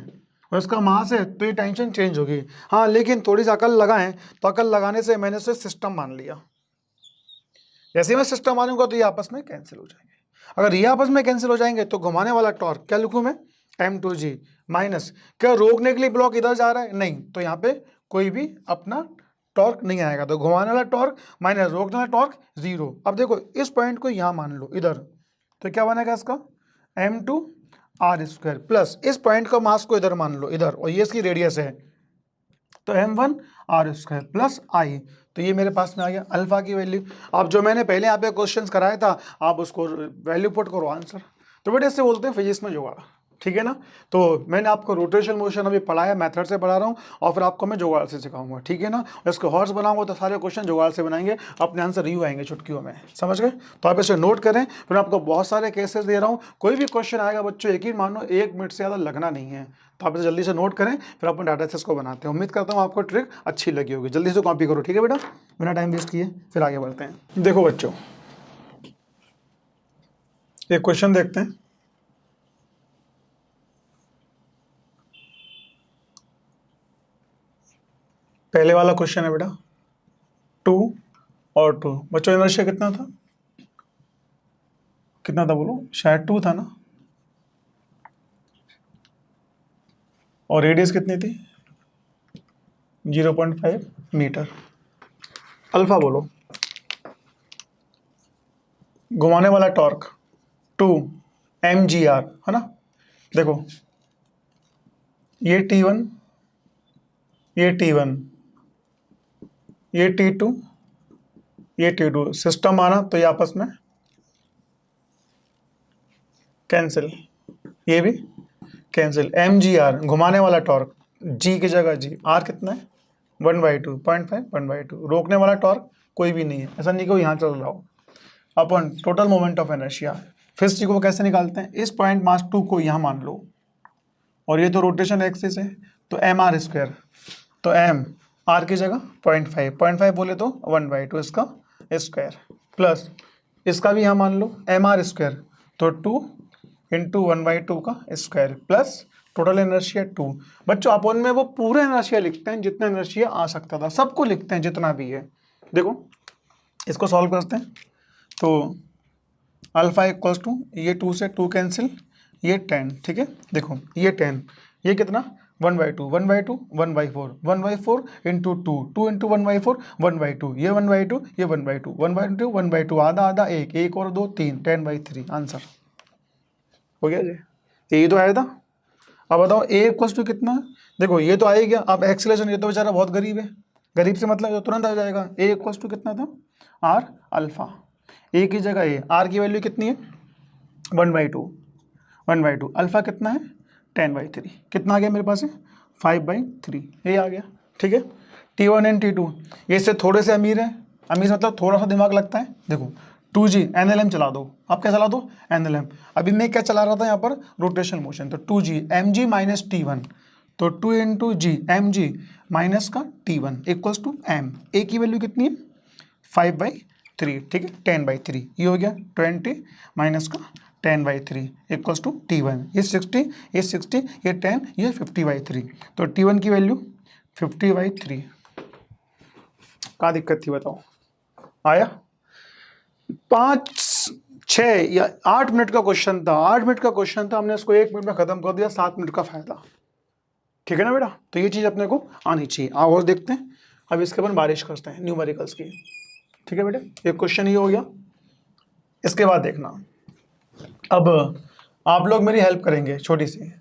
और इसका मास है तो ये टेंशन चेंज होगी। हाँ लेकिन थोड़ी सी अकल लगाएं, तो अकल लगाने से मैंने इसे सिस्टम मान लिया। जैसे मैं सिस्टम मानूंगा तो ये आपस में कैंसिल हो जाएंगे। अगर ये आपस में कैंसिल हो जाएंगे तो घुमाने वाला टॉर्क क्या लिखूं मैं, m2g माइनस, क्या रोकने के लिए ब्लॉक इधर जा रहा है, नहीं, तो यहाँ पे कोई भी अपना टॉर्क नहीं आएगा, तो घुमाने वाला टॉर्क माइनस रोकने वाला टॉर्क 0। अब देखो इस पॉइंट को यहाँ मान लो इधर, तो क्या बनेगा इसका m2r² प्लस इस पॉइंट का मास को इधर मान लो इधर, और ये इसकी रेडियस है, तो m1r² प्लस आई। तो ये मेरे पास में आ गया अल्फा की वैल्यू। अब जो मैंने पहले यहाँ पे क्वेश्चंस कराया था आप उसको वैल्यू पुट करो आंसर। तो बेटे इससे बोलते हैं फिजिक्स में जुगाड़, ठीक है ना। तो मैंने आपको रोटेशन मोशन अभी पढ़ाया, मेथड से पढ़ा रहा हूँ, और फिर आपको मैं जुगाड़ से सिखाऊंगा, ठीक है ना। इसको हॉर्स बनाऊंगा तो सारे क्वेश्चन जुगाड़ से बनाएंगे, अपने आंसर रिव्यू आएंगे चुटकियों में, समझ गए। तो आप इसे नोट करें, फिर आपको बहुत सारे केसेस दे रहा हूँ, कोई भी क्वेश्चन आएगा बच्चों यकीन मानो 1 मिनट से ज़्यादा लगना नहीं है। तो आप इसे जल्दी से नोट करें, फिर अपन डाटा सेट्स को बनाते हैं। उम्मीद करता हूँ आपको ट्रिक अच्छी लगी होगी। जल्दी से कॉपी करो, ठीक है बेटा, बिना टाइम वेस्ट किए फिर आगे बढ़ते हैं। देखो बच्चों एक क्वेश्चन देखते हैं। पहले वाला क्वेश्चन है बेटा 2 और 2। बच्चों इनर्शिया कितना था, कितना था बोलो, शायद 2 था ना, और रेडियस कितनी थी 0.5 मीटर। अल्फा बोलो, घुमाने वाला टॉर्क 2 mgr है ना। देखो ये T1, ये T1, ये T2, ये T2, सिस्टम आना तो ये आपस में कैंसिल, ये भी कैंसिल। mgr घुमाने वाला टॉर्क, g की जगह g, r कितना है 1/2, 0.5 1/2। रोकने वाला टॉर्क कोई भी नहीं है, ऐसा नहीं कि यहाँ चल रहा हो। अपन टोटल मोमेंट ऑफ इनर्शिया, फिर सी को कैसे निकालते हैं, इस पॉइंट मास 2 को यहाँ मान लो, और ये तो रोटेशन एक्सिस है तो mr², तो m r की जगह 0.5 बोले तो 1/2 इसका स्क्वायर, प्लस इसका भी यहाँ मान लो mr², तो 2 × 1/2 का स्क्वायर, प्लस टोटल इनर्शिया 2। बच्चों अपन में वो पूरा इनर्शिया लिखते हैं जितना इनर्शिया आ सकता था, सबको लिखते हैं जितना भी है। देखो इसको सॉल्व करते हैं, तो अल्फा इक्वल्स टू ये 2 से 2 कैंसिल, ये 10, ठीक है। देखो ये 10, ये कितना 1/2, 1/2 1/4, 1/4 × 2, 2 × 1/4 1/2, ये 1/2, ये 1/2, 1/2 1/2, आधा आधा एक और 2 3, 10/3 आंसर हो गया जी। यही तो आया था। अब बताओ ए इक्वल्स टू कितना, देखो ये तो आ ही गया। अब एक्सेलरेशन, ये तो बेचारा बहुत गरीब है, गरीब से मतलब जो तुरंत आ जाएगा। ए इक्वल्स टू कितना था आर अल्फा, ए की जगह ए, आर की वैल्यू कितनी है 1/2, अल्फा कितना है 10/3, कितना आ गया मेरे पास है 5/3, ये आ गया, ठीक है। T1 एंड T2 ये से थोड़े से अमीर है, अमीर मतलब थोड़ा सा दिमाग लगता है। देखो 2G NLM चला दो, आप क्या चला दो NLM। अभी मैं क्या चला रहा था यहाँ पर रोटेशनल मोशन, तो 2G mg माइनस T1, तो 2 × G mg माइनस का T1 इक्वल्स टू m, ए की वैल्यू कितनी है 5/3, ठीक है 10/3, ये हो गया 20 माइनस का 10/3 इक्वल्स टू T1, ये 60, ये 60, ये 10, ये 50/3, तो T1 की वैल्यू 50/3। क्या दिक्कत थी बताओ, आया। 5 6 या 8 मिनट का क्वेश्चन था, 8 मिनट का क्वेश्चन था, हमने इसको 1 मिनट में खत्म कर दिया, 7 मिनट का फायदा, ठीक है ना बेटा। तो ये चीज़ अपने को आनी चाहिए। आओ और देखते हैं, अब इसके बाद बारिश करते हैं न्यूमेरिकल्स की, ठीक है बेटा। ये क्वेश्चन ही हो गया, इसके बाद देखना। अब आप लोग मेरी हेल्प करेंगे छोटी सी।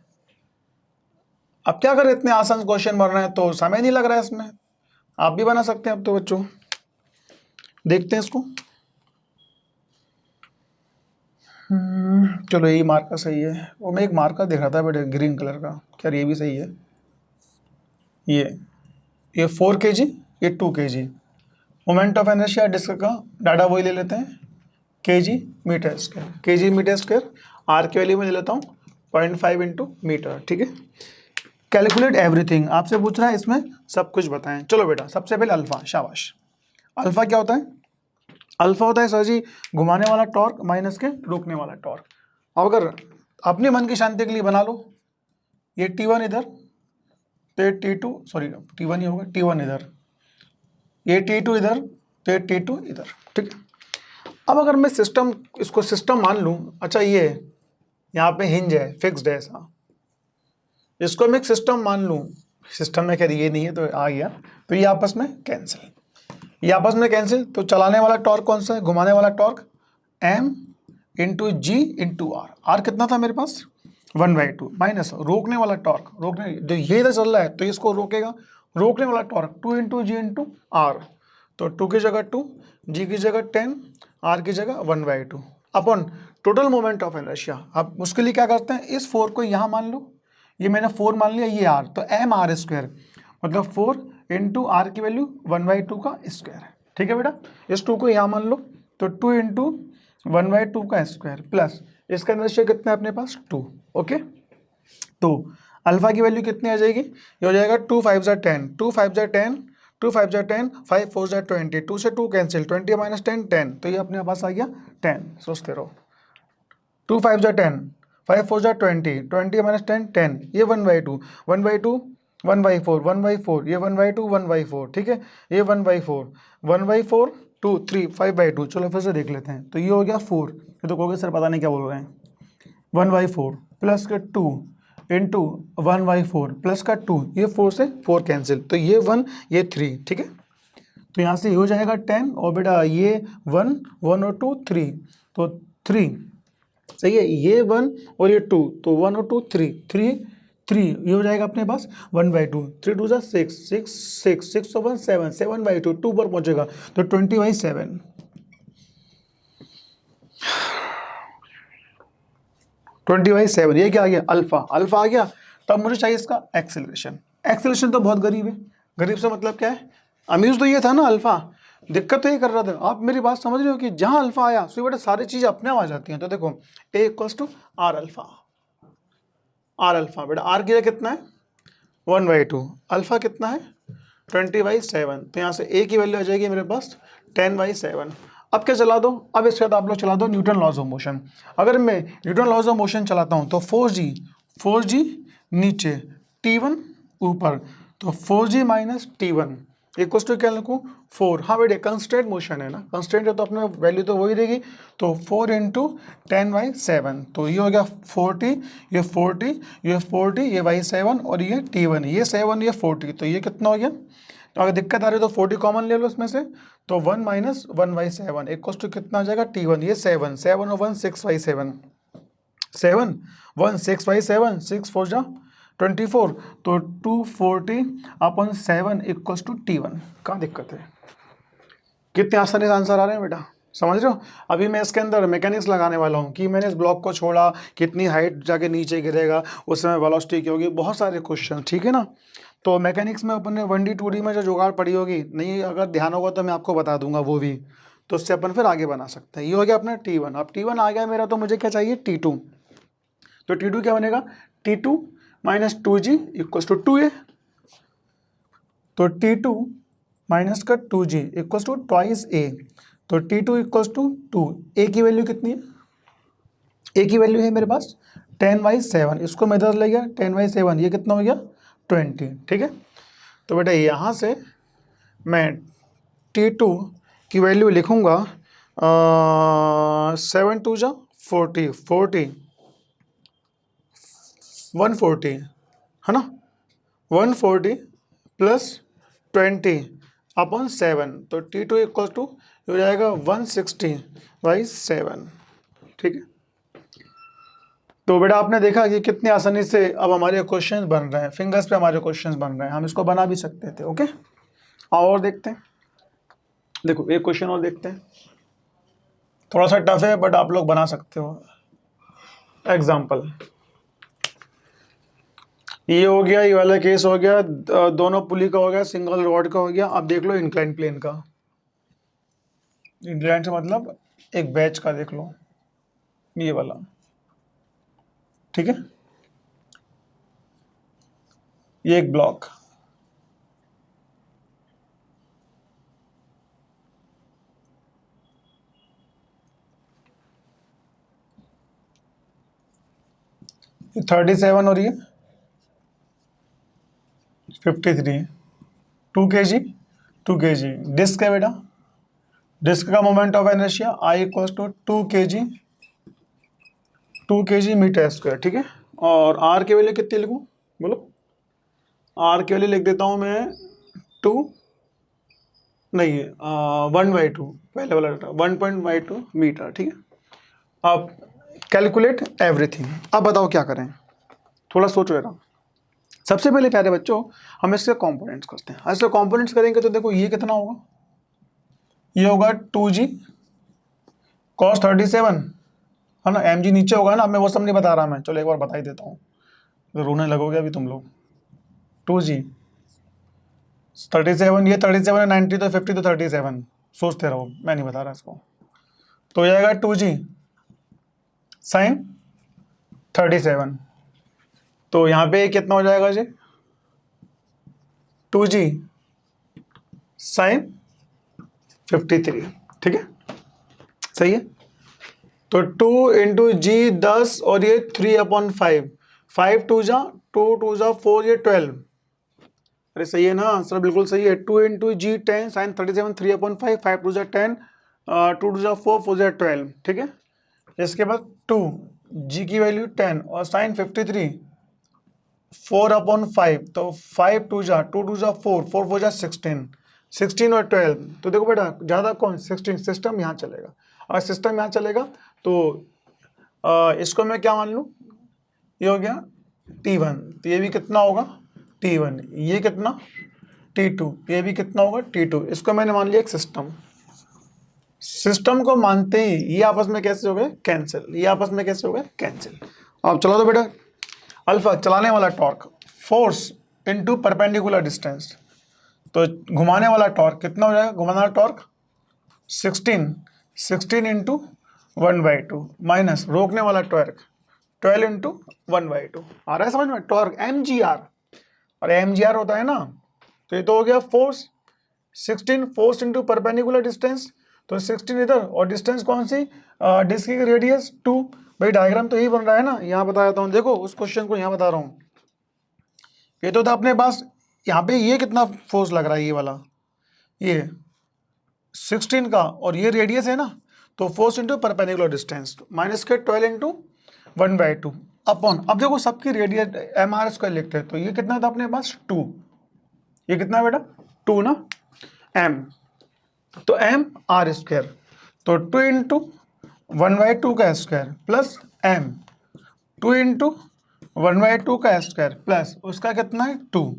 अब क्या करें, इतने आसान क्वेश्चन बन रहे हैं तो समय नहीं लग रहा है इसमें, आप भी बना सकते हैं। अब तो बच्चों देखते हैं इसको, चलो यही मार्कर सही है। वो मैं एक मार्कर देख रहा था बेटे ग्रीन कलर का, क्या ये भी सही है। ये 4 kg, ये 2 kg। Moment of inertia disc का डाटा वही ले लेते हैं, kg मीटर स्क्वायर, आर की वैल्यू में ले लेता हूँ 0.5 × मीटर, ठीक है। कैलकुलेट एवरीथिंग आपसे पूछ रहा है, इसमें सब कुछ बताएं। चलो बेटा सबसे पहले अल्फा, शाबाश, अल्फा क्या होता है? अल्फा होता है सर जी घुमाने वाला टॉर्क माइनस के रोकने वाला टॉर्क। अब अगर अपने मन की शांति के लिए बना लो, ये T1 इधर, तो ये T2, सॉरी T1 ही होगा, T1 इधर, ये T2 इधर, तो ये T2 इधर, ठीक है। अब अगर मैं सिस्टम, इसको सिस्टम मान लूँ, अच्छा ये यहाँ पे हिंज है, फिक्स्ड है ऐसा, इसको मैं एक सिस्टम मान लूँ, सिस्टम में खैर ये नहीं है तो आ गया, तो ये आपस में कैंसिल, ये आपस में कैंसिल। तो चलाने वाला टॉर्क कौन सा है? घुमाने वाला torque M into G into R. R कितना था मेरे पास? 1/2 माइनस रोकने वाला टॉर्क, रोकने जो ये इधर चल रहा है तो इसको रोकेगा, रोकने वाला torque 2 into G into R. तो 2 की जगह 2, जी की जगह 10, आर की जगह 1/2 upon total moment of inertia. अब उसके लिए क्या करते हैं, इस 4 को यहाँ मान लो, ये मैंने 4 मान लिया, ये आर, तो एम आर स्क्वायर मतलब 4 इंटू आर की वैल्यू 1/2 का स्क्वायर है, ठीक है बेटा। इस 2 को यहाँ मान लो, तो 2 इंटू 1/2 का स्क्वायर प्लस इसका इनर्शिया कितना है अपने पास 2, ओके। तो अल्फा की वैल्यू कितनी आ जाएगी? ये हो जाएगा 2 5 ज़ा 10, 2 5 ज़ा 10, 2 5 ज़ा 10, 5 4 ज़ा 20, 2 से 2 कैंसिल, 20 माइनस 10 10, तो ये अपने पास आ गया 10। सोचते रहो, 2 5 ज़ा 10, 5 4 ज़ा 20, 20 माइनस 10 10, ये 1/2, 1/2 1/4, 1/4, ये 1/2 1/4, ठीक है, ये 1/4, 1/4 2 3 5/2। चलो फिर से देख लेते हैं, तो ये हो गया 4, ये तो कहोगे सर पता नहीं क्या बोल रहे हैं, 1/4 प्लस का 2 इंटू 1/4 प्लस का 2, ये 4 से 4 कैंसिल, तो ये 1 ये 3, ठीक है। तो यहाँ से ये हो जाएगा 10, और बेटा ये 1 1 और 2 3, तो 3 सही है, ये 1 और ये 2, तो 1 और 2 3 3 3, ये हो जाएगा अपने पास 1/2, 3 2 6 6 6 6 1 7 7/2, 2 पर पहुंचेगा तो 20/7, 20/7, ये क्या आ गया? अल्फा, अल्फा आ गया। तब मुझे चाहिए इसका एक्सेलरेशन। एक्सेलरेशन तो बहुत गरीब है, गरीब से मतलब क्या है, अम्यूज तो ये था ना अल्फा, दिक्कत तो ये कर रहा था। आप मेरी बात समझ रहे हो कि जहां अल्फा आया सो बेटा सारी चीजें अपने आप आ जाती हैं। तो देखो A equals to R alpha, R alpha बेटा, आर की कितना है 1/2, अल्फा कितना है 20/7, तो यहाँ से ए की वैल्यू आ जाएगी मेरे पास 10/7। अब क्या चला दो, अब इसके बाद आप लोग चला दो न्यूटन लॉज ऑफ मोशन। अगर मैं न्यूटन लॉज ऑफ मोशन चलाता हूँ तो 4g नीचे, T1 ऊपर, तो 4g minus T1 equals to क्या लिखूँ 4। हाँ बेटे कंस्टेंट मोशन है ना, कंस्टेंट है तो अपने वैल्यू तो वही रहेगी, तो 4 इंटू 10/7, तो ये हो गया 40, ये 40, ये 40, ये बाई 7 और ये T1, ये 7 ये 40, तो ये कितना हो गया? तो अगर दिक्कत आ रही है तो 40 कॉमन ले लो इसमें से, तो 1 माइनस 1/7 इक्वल्स टू कितना आ जाएगा T1, ये 7 7 और 1 6/7, 7 1 6/7, 6 4 जा 24, तो 240 अपन 7 इक्वल्स टू T1। कहाँ दिक्कत है? कितने आसानी से आंसर आ रहे हैं बेटा, समझ रहे हो। अभी मैं इसके अंदर मैकेनिक्स लगाने वाला हूँ कि मैंने इस ब्लॉक को छोड़ा, कितनी हाइट जाके नीचे गिरेगा, उस समय वेलोसिटी क्या होगी, बहुत सारे क्वेश्चन, ठीक है ना। तो मैकेनिक्स में अपन ने 1D 2D में जो जुगाड़ पड़ी होगी, नहीं अगर ध्यान होगा तो मैं आपको बता दूंगा वो भी, तो उससे अपन फिर आगे बना सकते हैं। ये हो गया अपना T1। अब T1 आ गया मेरा, तो मुझे क्या चाहिए T2। तो T2 क्या बनेगा, T2 minus 2g equals to 2a, तो T2 माइनस का 2g equals to twice a, तो T2 इक्वल्स टू 2। a की वैल्यू कितनी है? a की वैल्यू है मेरे पास 10/7, इसको मैं इधर ले गया 10/7, ये कितना हो गया 20, ठीक है। तो बेटा यहाँ से मैं T2 की वैल्यू लिखूँगा 7 2 जा 40 40 140 है ना, 140 प्लस 20 अपॉन 7, तो T2 इक्वल टू हो जाएगा 160/7, ठीक है। तो बेटा आपने देखा कि कितनी आसानी से अब हमारे क्वेश्चंस बन रहे हैं, फिंगर्स पे हमारे क्वेश्चंस बन रहे हैं, हम इसको बना भी सकते थे। ओके और देखते हैं, देखो एक क्वेश्चन और देखते हैं, थोड़ा सा टफ है बट आप लोग बना सकते हो। एग्जाम्पल ये हो गया, ये वाला केस हो गया, दोनों पुली का हो गया, सिंगल रॉड का हो गया। अब देख लो इंक्लाइन प्लेन का, इंक्लाइन से मतलब एक बैच का देख लो, ये वाला, ठीक है, ये एक ब्लॉक, 37 और ये 53, 2 kg 2 kg। डिस्क है बेटा, डिस्क का moment of inertia I equals to 2 kg metre square, ठीक है। और R की वैल्यू कितनी लिखूं, बोलो। R की वैल्यू लिख देता हूं मैं 2 नहीं 1/2, पहले वाला 1.2 मीटर, ठीक है। अब कैलकुलेट एवरीथिंग। अब बताओ क्या करें, थोड़ा सोचो जरा। सबसे पहले प्यारे बच्चों हम इसके कंपोनेंट्स करते हैं। ऐसे कंपोनेंट्स करेंगे तो देखो ये कितना होगा, ये होगा 2g cos 37, है ना। mg नीचे होगा ना, अब मैं वो सब नहीं बता रहा मैं, चलो एक बार बता ही देता हूँ, तो रोने लगोगे अभी तुम लोग। 2g 37, ये 37 है 90 तो 50 तो 37, सोचते रहो, मैं नहीं बता रहा इसको। तो ये आएगा 2g sin 37, तो यहाँ पे कितना हो जाएगा जी, 2g sin 53, ठीक है, सही है। तो 2 इंटू जी 10 और ये 3/5, 5 2 जा 4, ये 12। अरे सही है ना, आंसर बिल्कुल सही है। 2 इंटू जी 10 साइन 37, 3/5, 5 2 जा 10, 2 2 जा 4, 4 जा 12, ठीक है। इसके बाद 2 जी की वैल्यू 10 और साइन 53 4/5, तो 5 2 जा 2 2 जा 4, 4 4 जा 16, 16 और 12। तो देखो बेटा ज़्यादा कौन 16, सिस्टम यहाँ चलेगा। अगर सिस्टम यहाँ चलेगा तो इसको मैं क्या मान लूँ, ये हो गया T1, तो ये भी कितना होगा T1, ये कितना T2, ये भी कितना होगा T2। इसको मैंने मान लिया एक सिस्टम। सिस्टम को मानते ही ये आपस में कैसे हो गए कैंसिल, ये आपस में कैसे हो गए कैंसिल। अब चलो तो बेटा, अल्फा चलाने वाला torque, force into perpendicular distance, तो घुमाने वाला टॉर्क कितना हो जाएगा, घुमाने वाला टॉर्क 16 इंटू 1/2 माइनस रोकने वाला टॉर्क 12 इंटू 1/2। आ रहा है समझ में, टॉर्क mgr, और mgr होता है ना, तो ये तो हो गया force 16, force into perpendicular distance, तो 16 इधर और डिस्टेंस कौन सी, डिस्क की रेडियस 2। भाई डायग्राम तो यही बन रहा है ना, यहाँ बता देता हूँ, देखो उस क्वेश्चन को यहाँ बता रहा हूँ। ये तो था अपने पास, यहाँ पे ये कितना फोर्स लग रहा है, ये वाला ये 16 का, और ये रेडियस है ना, तो force into perpendicular distance minus के 12 इंटू 1/2 अपॉन, अब देखो सबकी रेडियस mr स्क्वायर लिखते हैं, तो ये कितना था अपने पास 2, ये कितना बेटा 2 ना, m, तो m r स्क्वायर, तो 2 इंटू 1/2 का स्क्वायर प्लस m, 2 इंटू 1/2 का स्क्वायर प्लस उसका कितना है 2,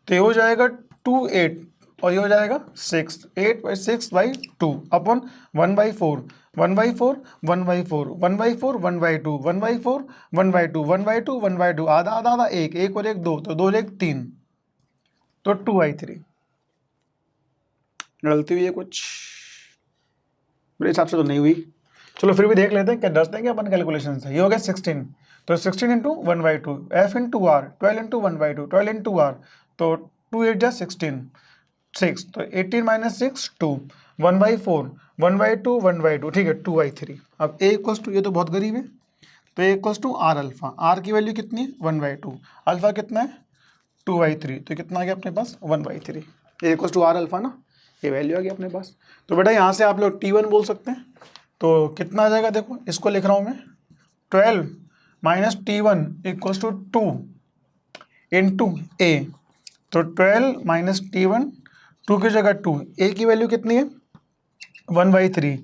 तो ये हो जाएगा 2 8, और ये हो जाएगा 6, 8/6/2 अपॉन 1/4, 1/4, 1/4, 1/4, 1/2, 1/4, 1/2, 1/2, 1/2, आधा आधा आधा, एक और एक 2, तो 2 और 1 3, तो 2/3। गलती हुई है कुछ, मेरे हिसाब से तो नहीं हुई, चलो फिर भी देख लेते हैं, क्या डरते हैं कि अपन कैलकुलेशन से। ये हो गया 16, तो 16 into 1/2, f into R 12 into 1/2, 12 into R, तो 2 8 जा 16, 6, तो 18 माइनस 6 2, 1/4, 1/2, 1/2, ठीक है 2/3। अब a इक्वल्स टू, ये तो बहुत गरीब है, तो a equals to R alpha, R की वैल्यू कितनी है 1/2, अल्फा कितना है 2/3, तो कितना आ गया अपने पास 1/3, a equals to R alpha ना, ये वैल्यू आ गई अपने पास। तो बेटा यहाँ से आप लोग T1 बोल सकते हैं, तो कितना आ जाएगा, देखो इसको लिख रहा हूँ मैं 12 minus T1 equals to 2 into A, तो 12 माइनस T1, 2 की जगह 2, ए की वैल्यू कितनी है 1/3,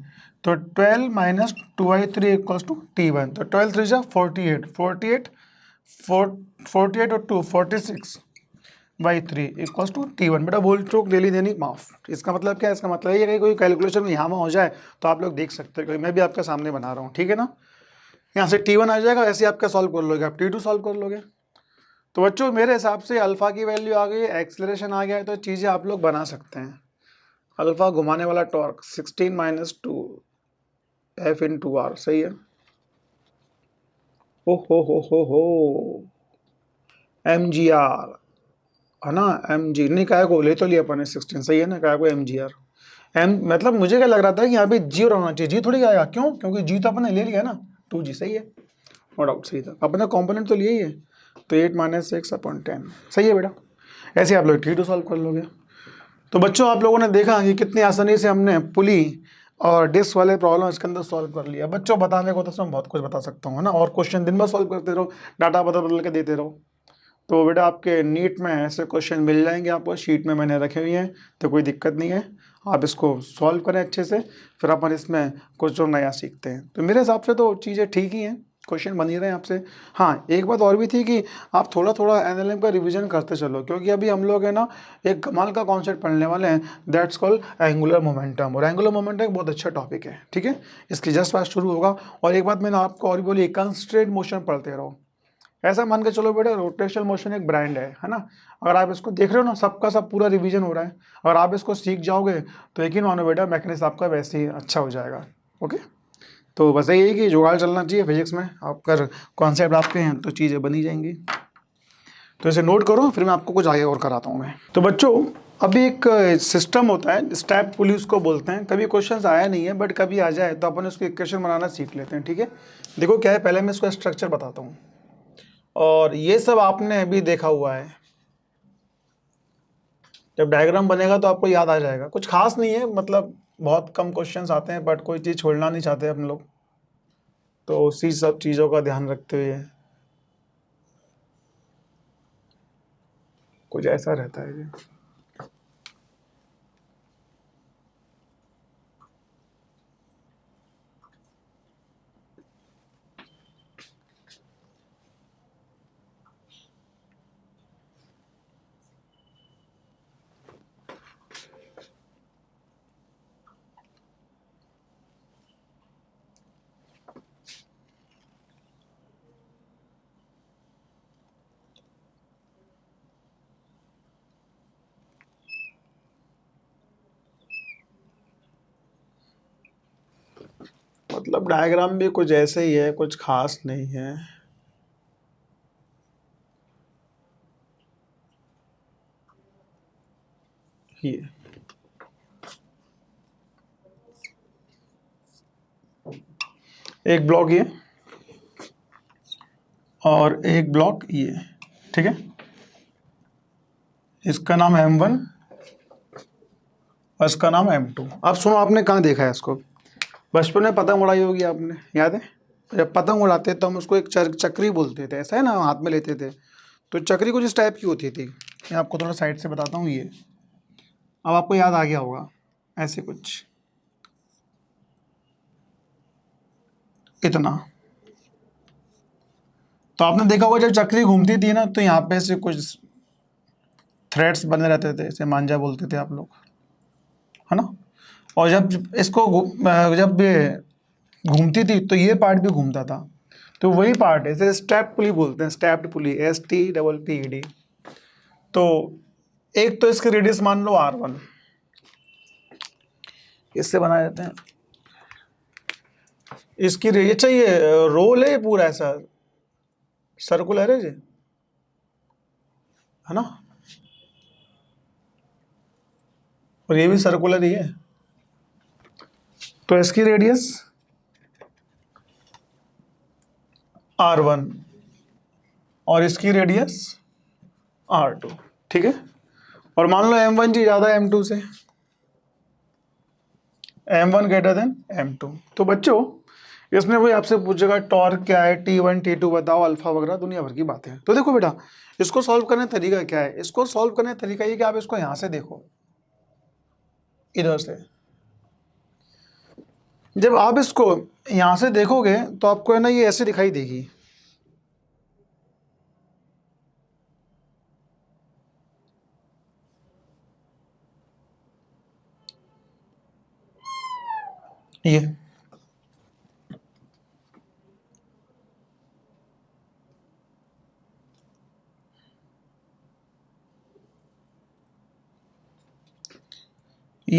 तो 12 माइनस 2/3 इक्वल्स टू T1, तो 12 3 जा 48, 48 और 2 46/3 इक्वल्स टू T1। बेटा बोल चूक डेली देनी माफ। इसका मतलब क्या है, इसका मतलब ये है कि कोई कैलकुलेशन में यहाँ में हो जाए तो आप लोग देख सकते हो, मैं भी आपके सामने बना रहा हूँ, ठीक है ना। यहाँ से T1 आ जाएगा, ऐसे आपका सॉल्व कर लोगे, आप T2 सॉल्व कर लोगे। तो बच्चों मेरे हिसाब से अल्फा की वैल्यू आ गई, एक्सेलरेशन आ गया है, तो चीज़ें आप लोग बना सकते हैं। अल्फा घुमाने वाला torque 16 minus 2 f into R, सही है। ओ हो एम जी आर है ना, एम जी नहीं, काय को ले तो लिया अपन ने 16, सही है ना, काय को एम जी आर, एम मतलब मुझे क्या लग रहा था कि यहाँ पे जी और होना चाहिए, जी थोड़ी आएगा, क्यों, क्योंकि जी तो अपन ने ले लिया ना 2g, सही है। नो डाउट सही था, अपना कॉम्पोनेंट तो लिया ही है, तो 8 - x अपॉन 10 सही है बेटा। ऐसे आप लोग T2 सॉल्व कर लोगे। तो बच्चों आप लोगों ने देखा कि कितनी आसानी से हमने पुली और डिस्क वाले प्रॉब्लम इसके अंदर सॉल्व कर लिया। बच्चों बताने को तो इसमें बहुत कुछ बता सकता हूँ, है ना, और क्वेश्चन दिन भर सॉल्व करते रहो, डाटा बदल बदल के देते रहो। तो बेटा आपके नीट में ऐसे क्वेश्चन मिल जाएंगे आपको, शीट में मैंने रखे हुए हैं, तो कोई दिक्कत नहीं है, आप इसको सॉल्व करें अच्छे से, फिर अपन इसमें कुछ जो नया सीखते हैं। तो मेरे हिसाब से तो चीज़ें ठीक ही हैं, क्वेश्चन बन ही रहे हैं आपसे। हाँ, एक बात और भी थी कि आप थोड़ा थोड़ा एनएलएम का रिवीजन करते चलो, क्योंकि अभी हम लोग है ना एक कमाल का कॉन्सेप्ट पढ़ने वाले हैं, दैट्स कॉल्ड एंगुलर मोमेंटम। और एंगुलर मोमेंटम एक बहुत अच्छा टॉपिक है, ठीक है, इसकी जस्ट बात शुरू होगा। और एक बात मैंने आपको और भी बोली, कंस्ट्रेंट मोशन पढ़ते रहो। ऐसा मान के चलो बेटा, रोटेशनल मोशन एक ब्रांड है ना, अगर आप इसको देख रहे हो ना, सबका सब पूरा रिवीजन हो रहा है, अगर आप इसको सीख जाओगे तो यकीन मानो बेटा मैकेनिक्स आपका वैसे ही अच्छा हो जाएगा। ओके, तो बस यही है कि जुगाड़ चलना चाहिए फिजिक्स में, आप अगर कॉन्सेप्ट आपके हैं तो चीज़ें बनी जाएंगी। तो इसे नोट करो, फिर मैं आपको कुछ आगे और कराता हूँ मैं। तो बच्चों अभी एक सिस्टम होता है, स्टेप पुली उसको बोलते हैं। कभी क्वेश्चन आया नहीं है, बट कभी आ जाए तो अपन उसको इक्वेशन बनाना सीख लेते हैं, ठीक है। देखो क्या है, पहले मैं इसका स्ट्रक्चर बताता हूँ, और ये सब आपने अभी देखा हुआ है, जब डायग्राम बनेगा तो आपको याद आ जाएगा। कुछ खास नहीं है, मतलब बहुत कम क्वेश्चंस आते हैं, बट कोई चीज़ छोड़ना नहीं चाहते हम लोग, तो उसी सब चीज़ों का ध्यान रखते हुए कुछ ऐसा रहता है जी। मतलब डायग्राम भी कुछ ऐसे ही है, कुछ खास नहीं है। ये एक ब्लॉक ये, और एक ब्लॉक ये, ठीक है, इसका नाम M1 और इसका नाम M2। अब सुनो, आपने कहाँ देखा है इसको, बचपन में पतंग उड़ाई होगी आपने, याद है, जब पतंग उड़ाते तो हम उसको एक चक्री बोलते थे, ऐसा है ना, हाथ में लेते थे, तो चक्री कुछ इस टाइप की होती थी। मैं आपको थोड़ा साइड से बताता हूँ, ये अब आपको याद आ गया होगा, ऐसे कुछ इतना। तो आपने देखा होगा जब चक्री घूमती थी ना, तो यहाँ पे से कुछ थ्रेड्स बने रहते थे, इसे मांझा बोलते थे आप लोग, है ना। और जब इसको जब ये घूमती थी तो ये पार्ट भी घूमता था, तो वही पार्ट है, इसे स्टेप पुली बोलते हैं, स्टेप्ड पुली, STPPED। तो एक तो इसके रेडियस मान लो R1, इससे बना देते हैं, इसकी ये चाहिए रोल है पूरा ऐसा सर्कुलर है जी, है ना, और ये भी सर्कुलर ही है। तो इसकी रेडियस R1 और इसकी रेडियस R2, ठीक है। और मान लो M1 जी ज़्यादा M2 से, M1 ग्रेटर देन M2। तो बच्चों इसमें वही आपसे पूछेगा टॉर्क क्या है, T1 T2 बताओ, अल्फा वगैरह दुनिया भर की बातें हैं। तो देखो बेटा, इसको सॉल्व करने का तरीका क्या है, इसको सॉल्व करने का तरीका ये कि आप इसको यहाँ से देखो, इधर से, जब आप इसको यहाँ से देखोगे तो आपको है ना ये ऐसे दिखाई देगी, ये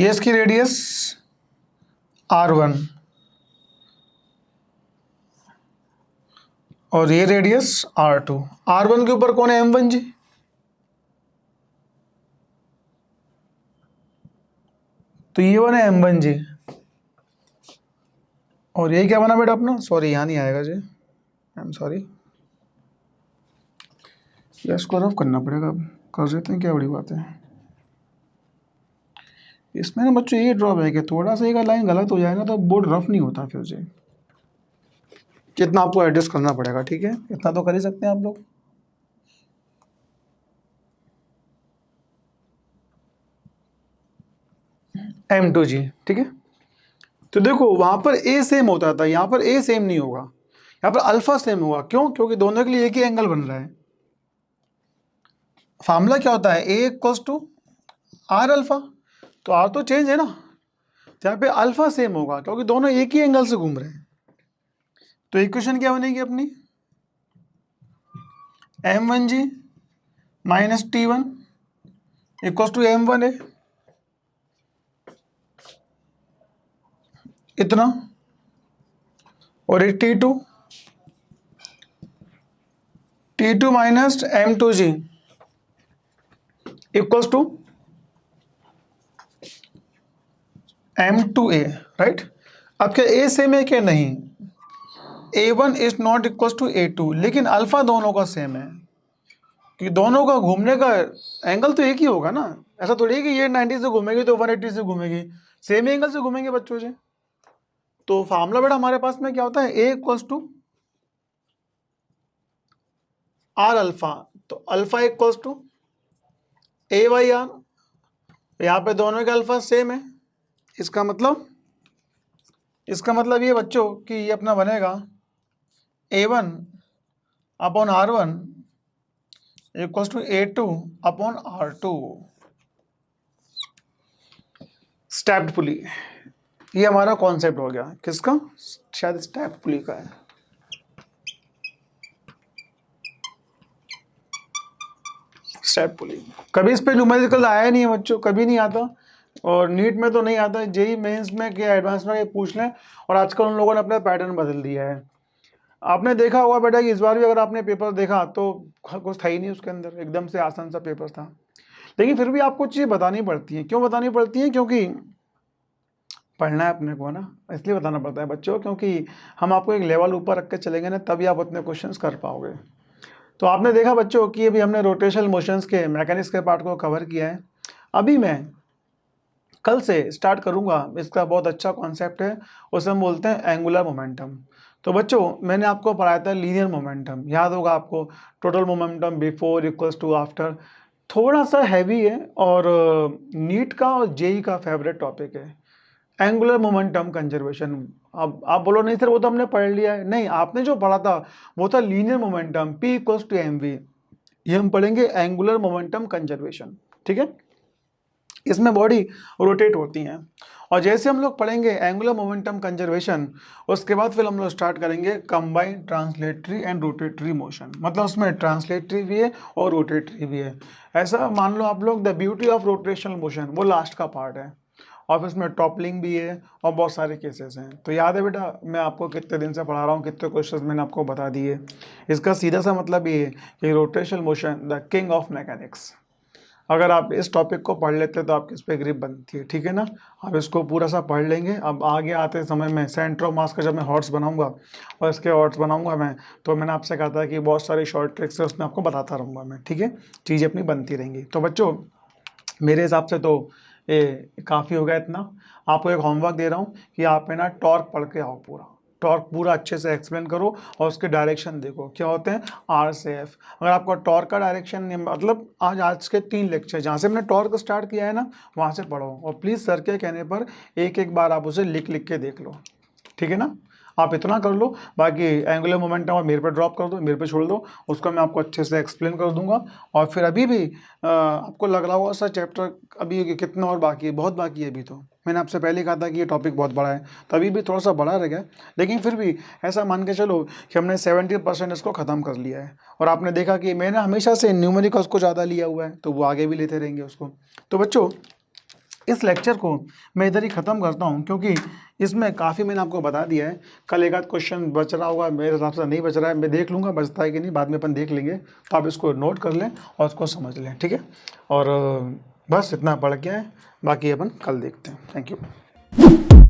इसकी रेडियस R1 और ये रेडियस R2। R1 के ऊपर कौन है, M1 जी, तो ये बना M1 जी, और ये क्या बना बेटा अपना, सॉरी यहाँ नहीं आएगा जी, आई एम सॉरी, या इसको रफ करना पड़ेगा, अब कर देते हैं, क्या बड़ी बात है। इसमें ना बच्चों ये ड्रॉप है कि थोड़ा सा एक लाइन गलत हो जाए ना तो बोर्ड रफ नहीं होता फिर से, कितना आपको एडजस्ट करना पड़ेगा, ठीक है, इतना तो कर ही सकते हैं आप लोग। M2G, ठीक है। तो देखो वहां पर ए सेम होता था, यहाँ पर ए सेम नहीं होगा, यहाँ पर अल्फा सेम होगा। क्यों? क्योंकि दोनों के लिए एक ही एंगल बन रहा है। फार्मूला क्या होता है, A equals to R alpha, तो आर तो चेंज है ना, तो यहाँ पे अल्फा सेम होगा क्योंकि दोनों एक ही एंगल से घूम रहे हैं। तो इक्वेशन क्या बनेगी अपनी, M1G minus T1 equals to M1A, इतना, और ये T2 minus M2G equals to M2A, right. अब क्या ए सेम है क्या? नहीं, A1 is not equals to A2, लेकिन अल्फा दोनों का सेम है कि दोनों का घूमने का एंगल तो एक ही होगा ना। ऐसा थोड़ी है कि ये 90 से घूमेगी तो 180 से घूमेगी, सेम एंगल से घूमेंगे बच्चों से। तो फार्मूला बेटा हमारे पास में क्या होता है, A equals to R alpha, तो alpha equals to A by R, यहाँ पे दोनों का अल्फा सेम है। इसका मतलब ये बच्चों कि ये अपना बनेगा A1 upon R1 equals to A2 upon R2। Stepped pulley, ये हमारा कॉन्सेप्ट हो गया। किसका? शायद स्टेप्ड पुली का है। स्टेप पुली कभी इस पे न्यूमेरिकल आया नहीं है बच्चों, कभी नहीं आता, और नीट में तो नहीं आता, जेई मेंस में क्या एडवांस में पूछ लें। और आजकल उन लोगों ने अपना पैटर्न बदल दिया है। आपने देखा होगा बेटा कि इस बार भी अगर आपने पेपर देखा तो कुछ था ही नहीं उसके अंदर, एकदम से आसान सा पेपर था। लेकिन फिर भी आपको चीज़ें बतानी पड़ती हैं। क्यों बतानी पड़ती हैं? क्योंकि पढ़ना है अपने को, है ना, इसलिए बताना पड़ता है बच्चों, क्योंकि हम आपको एक लेवल ऊपर रख के चलेंगे ना, तभी आप उतने क्वेश्चंस कर पाओगे। तो आपने देखा बच्चों कि अभी हमने रोटेशनल मोशंस के मैकेनिक्स के पार्ट को कवर किया है। अभी मैं कल से स्टार्ट करूंगा, इसका बहुत अच्छा कॉन्सेप्ट है, उसे हम बोलते हैं एंगुलर मोमेंटम। तो बच्चों मैंने आपको पढ़ाया था लीनियर मोमेंटम, याद होगा आपको, total momentum before equals to after. थोड़ा सा हैवी है और नीट का और जेई का फेवरेट टॉपिक है एंगुलर मोमेंटम कंजर्वेशन। अब आप बोलो नहीं सर वो तो हमने पढ़ लिया है। नहीं, आपने जो पढ़ा था वो था linear momentum, P equals to mv। ये हम पढ़ेंगे एंगुलर मोमेंटम कंजर्वेशन, ठीक है। इसमें बॉडी रोटेट होती हैं, और जैसे हम लोग पढ़ेंगे एंगुलर मोमेंटम कंजर्वेशन, उसके बाद फिर हम लोग स्टार्ट करेंगे combined translatory and rotatory motion. मतलब उसमें ट्रांसलेटरी भी है और रोटेटरी भी है। ऐसा मान लो आप लोग the beauty of rotational motion वो लास्ट का पार्ट है, और इसमें टॉपलिंग भी है और बहुत सारे केसेस हैं। तो याद है बेटा मैं आपको कितने दिन से पढ़ा रहा हूँ, कितने क्वेश्चंस मैंने आपको बता दिए। इसका सीधा सा मतलब ये है कि rotational motion the king of mechanics. अगर आप इस टॉपिक को पढ़ लेते तो आपकी इस पर ग्रिप बनती है, ठीक है ना। आप इसको पूरा सा पढ़ लेंगे। अब आगे आते समय में सेंटर ऑफ मास का जब मैं हॉर्स बनाऊंगा और इसके हॉर्स बनाऊंगा मैं, तो मैंने आपसे कहा था कि बहुत सारी शॉर्ट ट्रिक्स है उसमें आपको बताता रहूँगा मैं, ठीक है। चीज़ें अपनी बनती रहेंगी। तो बच्चों मेरे हिसाब से तो ये काफ़ी हो गया इतना। आपको एक होमवर्क दे रहा हूँ कि आप है ना टॉर्क पढ़ के आओ, टॉर्क पूरा अच्छे से एक्सप्लेन करो और उसके डायरेक्शन देखो क्या होते हैं, आर से एफ। अगर आपको टॉर्क का डायरेक्शन मतलब आज के 3 लेक्चर जहाँ से हमने टॉर्क स्टार्ट किया है ना वहाँ से पढ़ो, और प्लीज़ सर के कहने पर एक बार आप उसे लिख के देख लो, ठीक है ना। आप इतना कर लो, बाकी एंगुलर मोमेंटम और मेरे पे ड्रॉप कर दो, मेरे पे छोड़ दो, उसको मैं आपको अच्छे से एक्सप्लेन कर दूंगा। और फिर अभी भी आपको लग रहा होगा सर चैप्टर अभी कितना और बाकी है, बहुत बाकी है अभी। तो मैंने आपसे पहले कहा था कि ये टॉपिक बहुत बड़ा है, तो अभी भी थोड़ा सा बड़ा रह गया, लेकिन फिर भी ऐसा मान के चलो कि हमने 70% इसको ख़त्म कर लिया है। और आपने देखा कि मैंने हमेशा से न्यूमेरिकल्स को ज़्यादा लिया हुआ है, तो वो आगे भी लेते रहेंगे उसको। तो बच्चों इस लेक्चर को मैं इधर ही ख़त्म करता हूँ, क्योंकि इसमें काफ़ी मैंने आपको बता दिया है। कल एक आध क्वेश्चन बच रहा होगा, मेरे हिसाब से नहीं बच रहा है, मैं देख लूँगा बचता है कि नहीं, बाद में अपन देख लेंगे। तो आप इसको नोट कर लें और उसको समझ लें, ठीक है। और बस इतना पढ़ के आए, बाकी अपन कल देखते हैं। Thank you.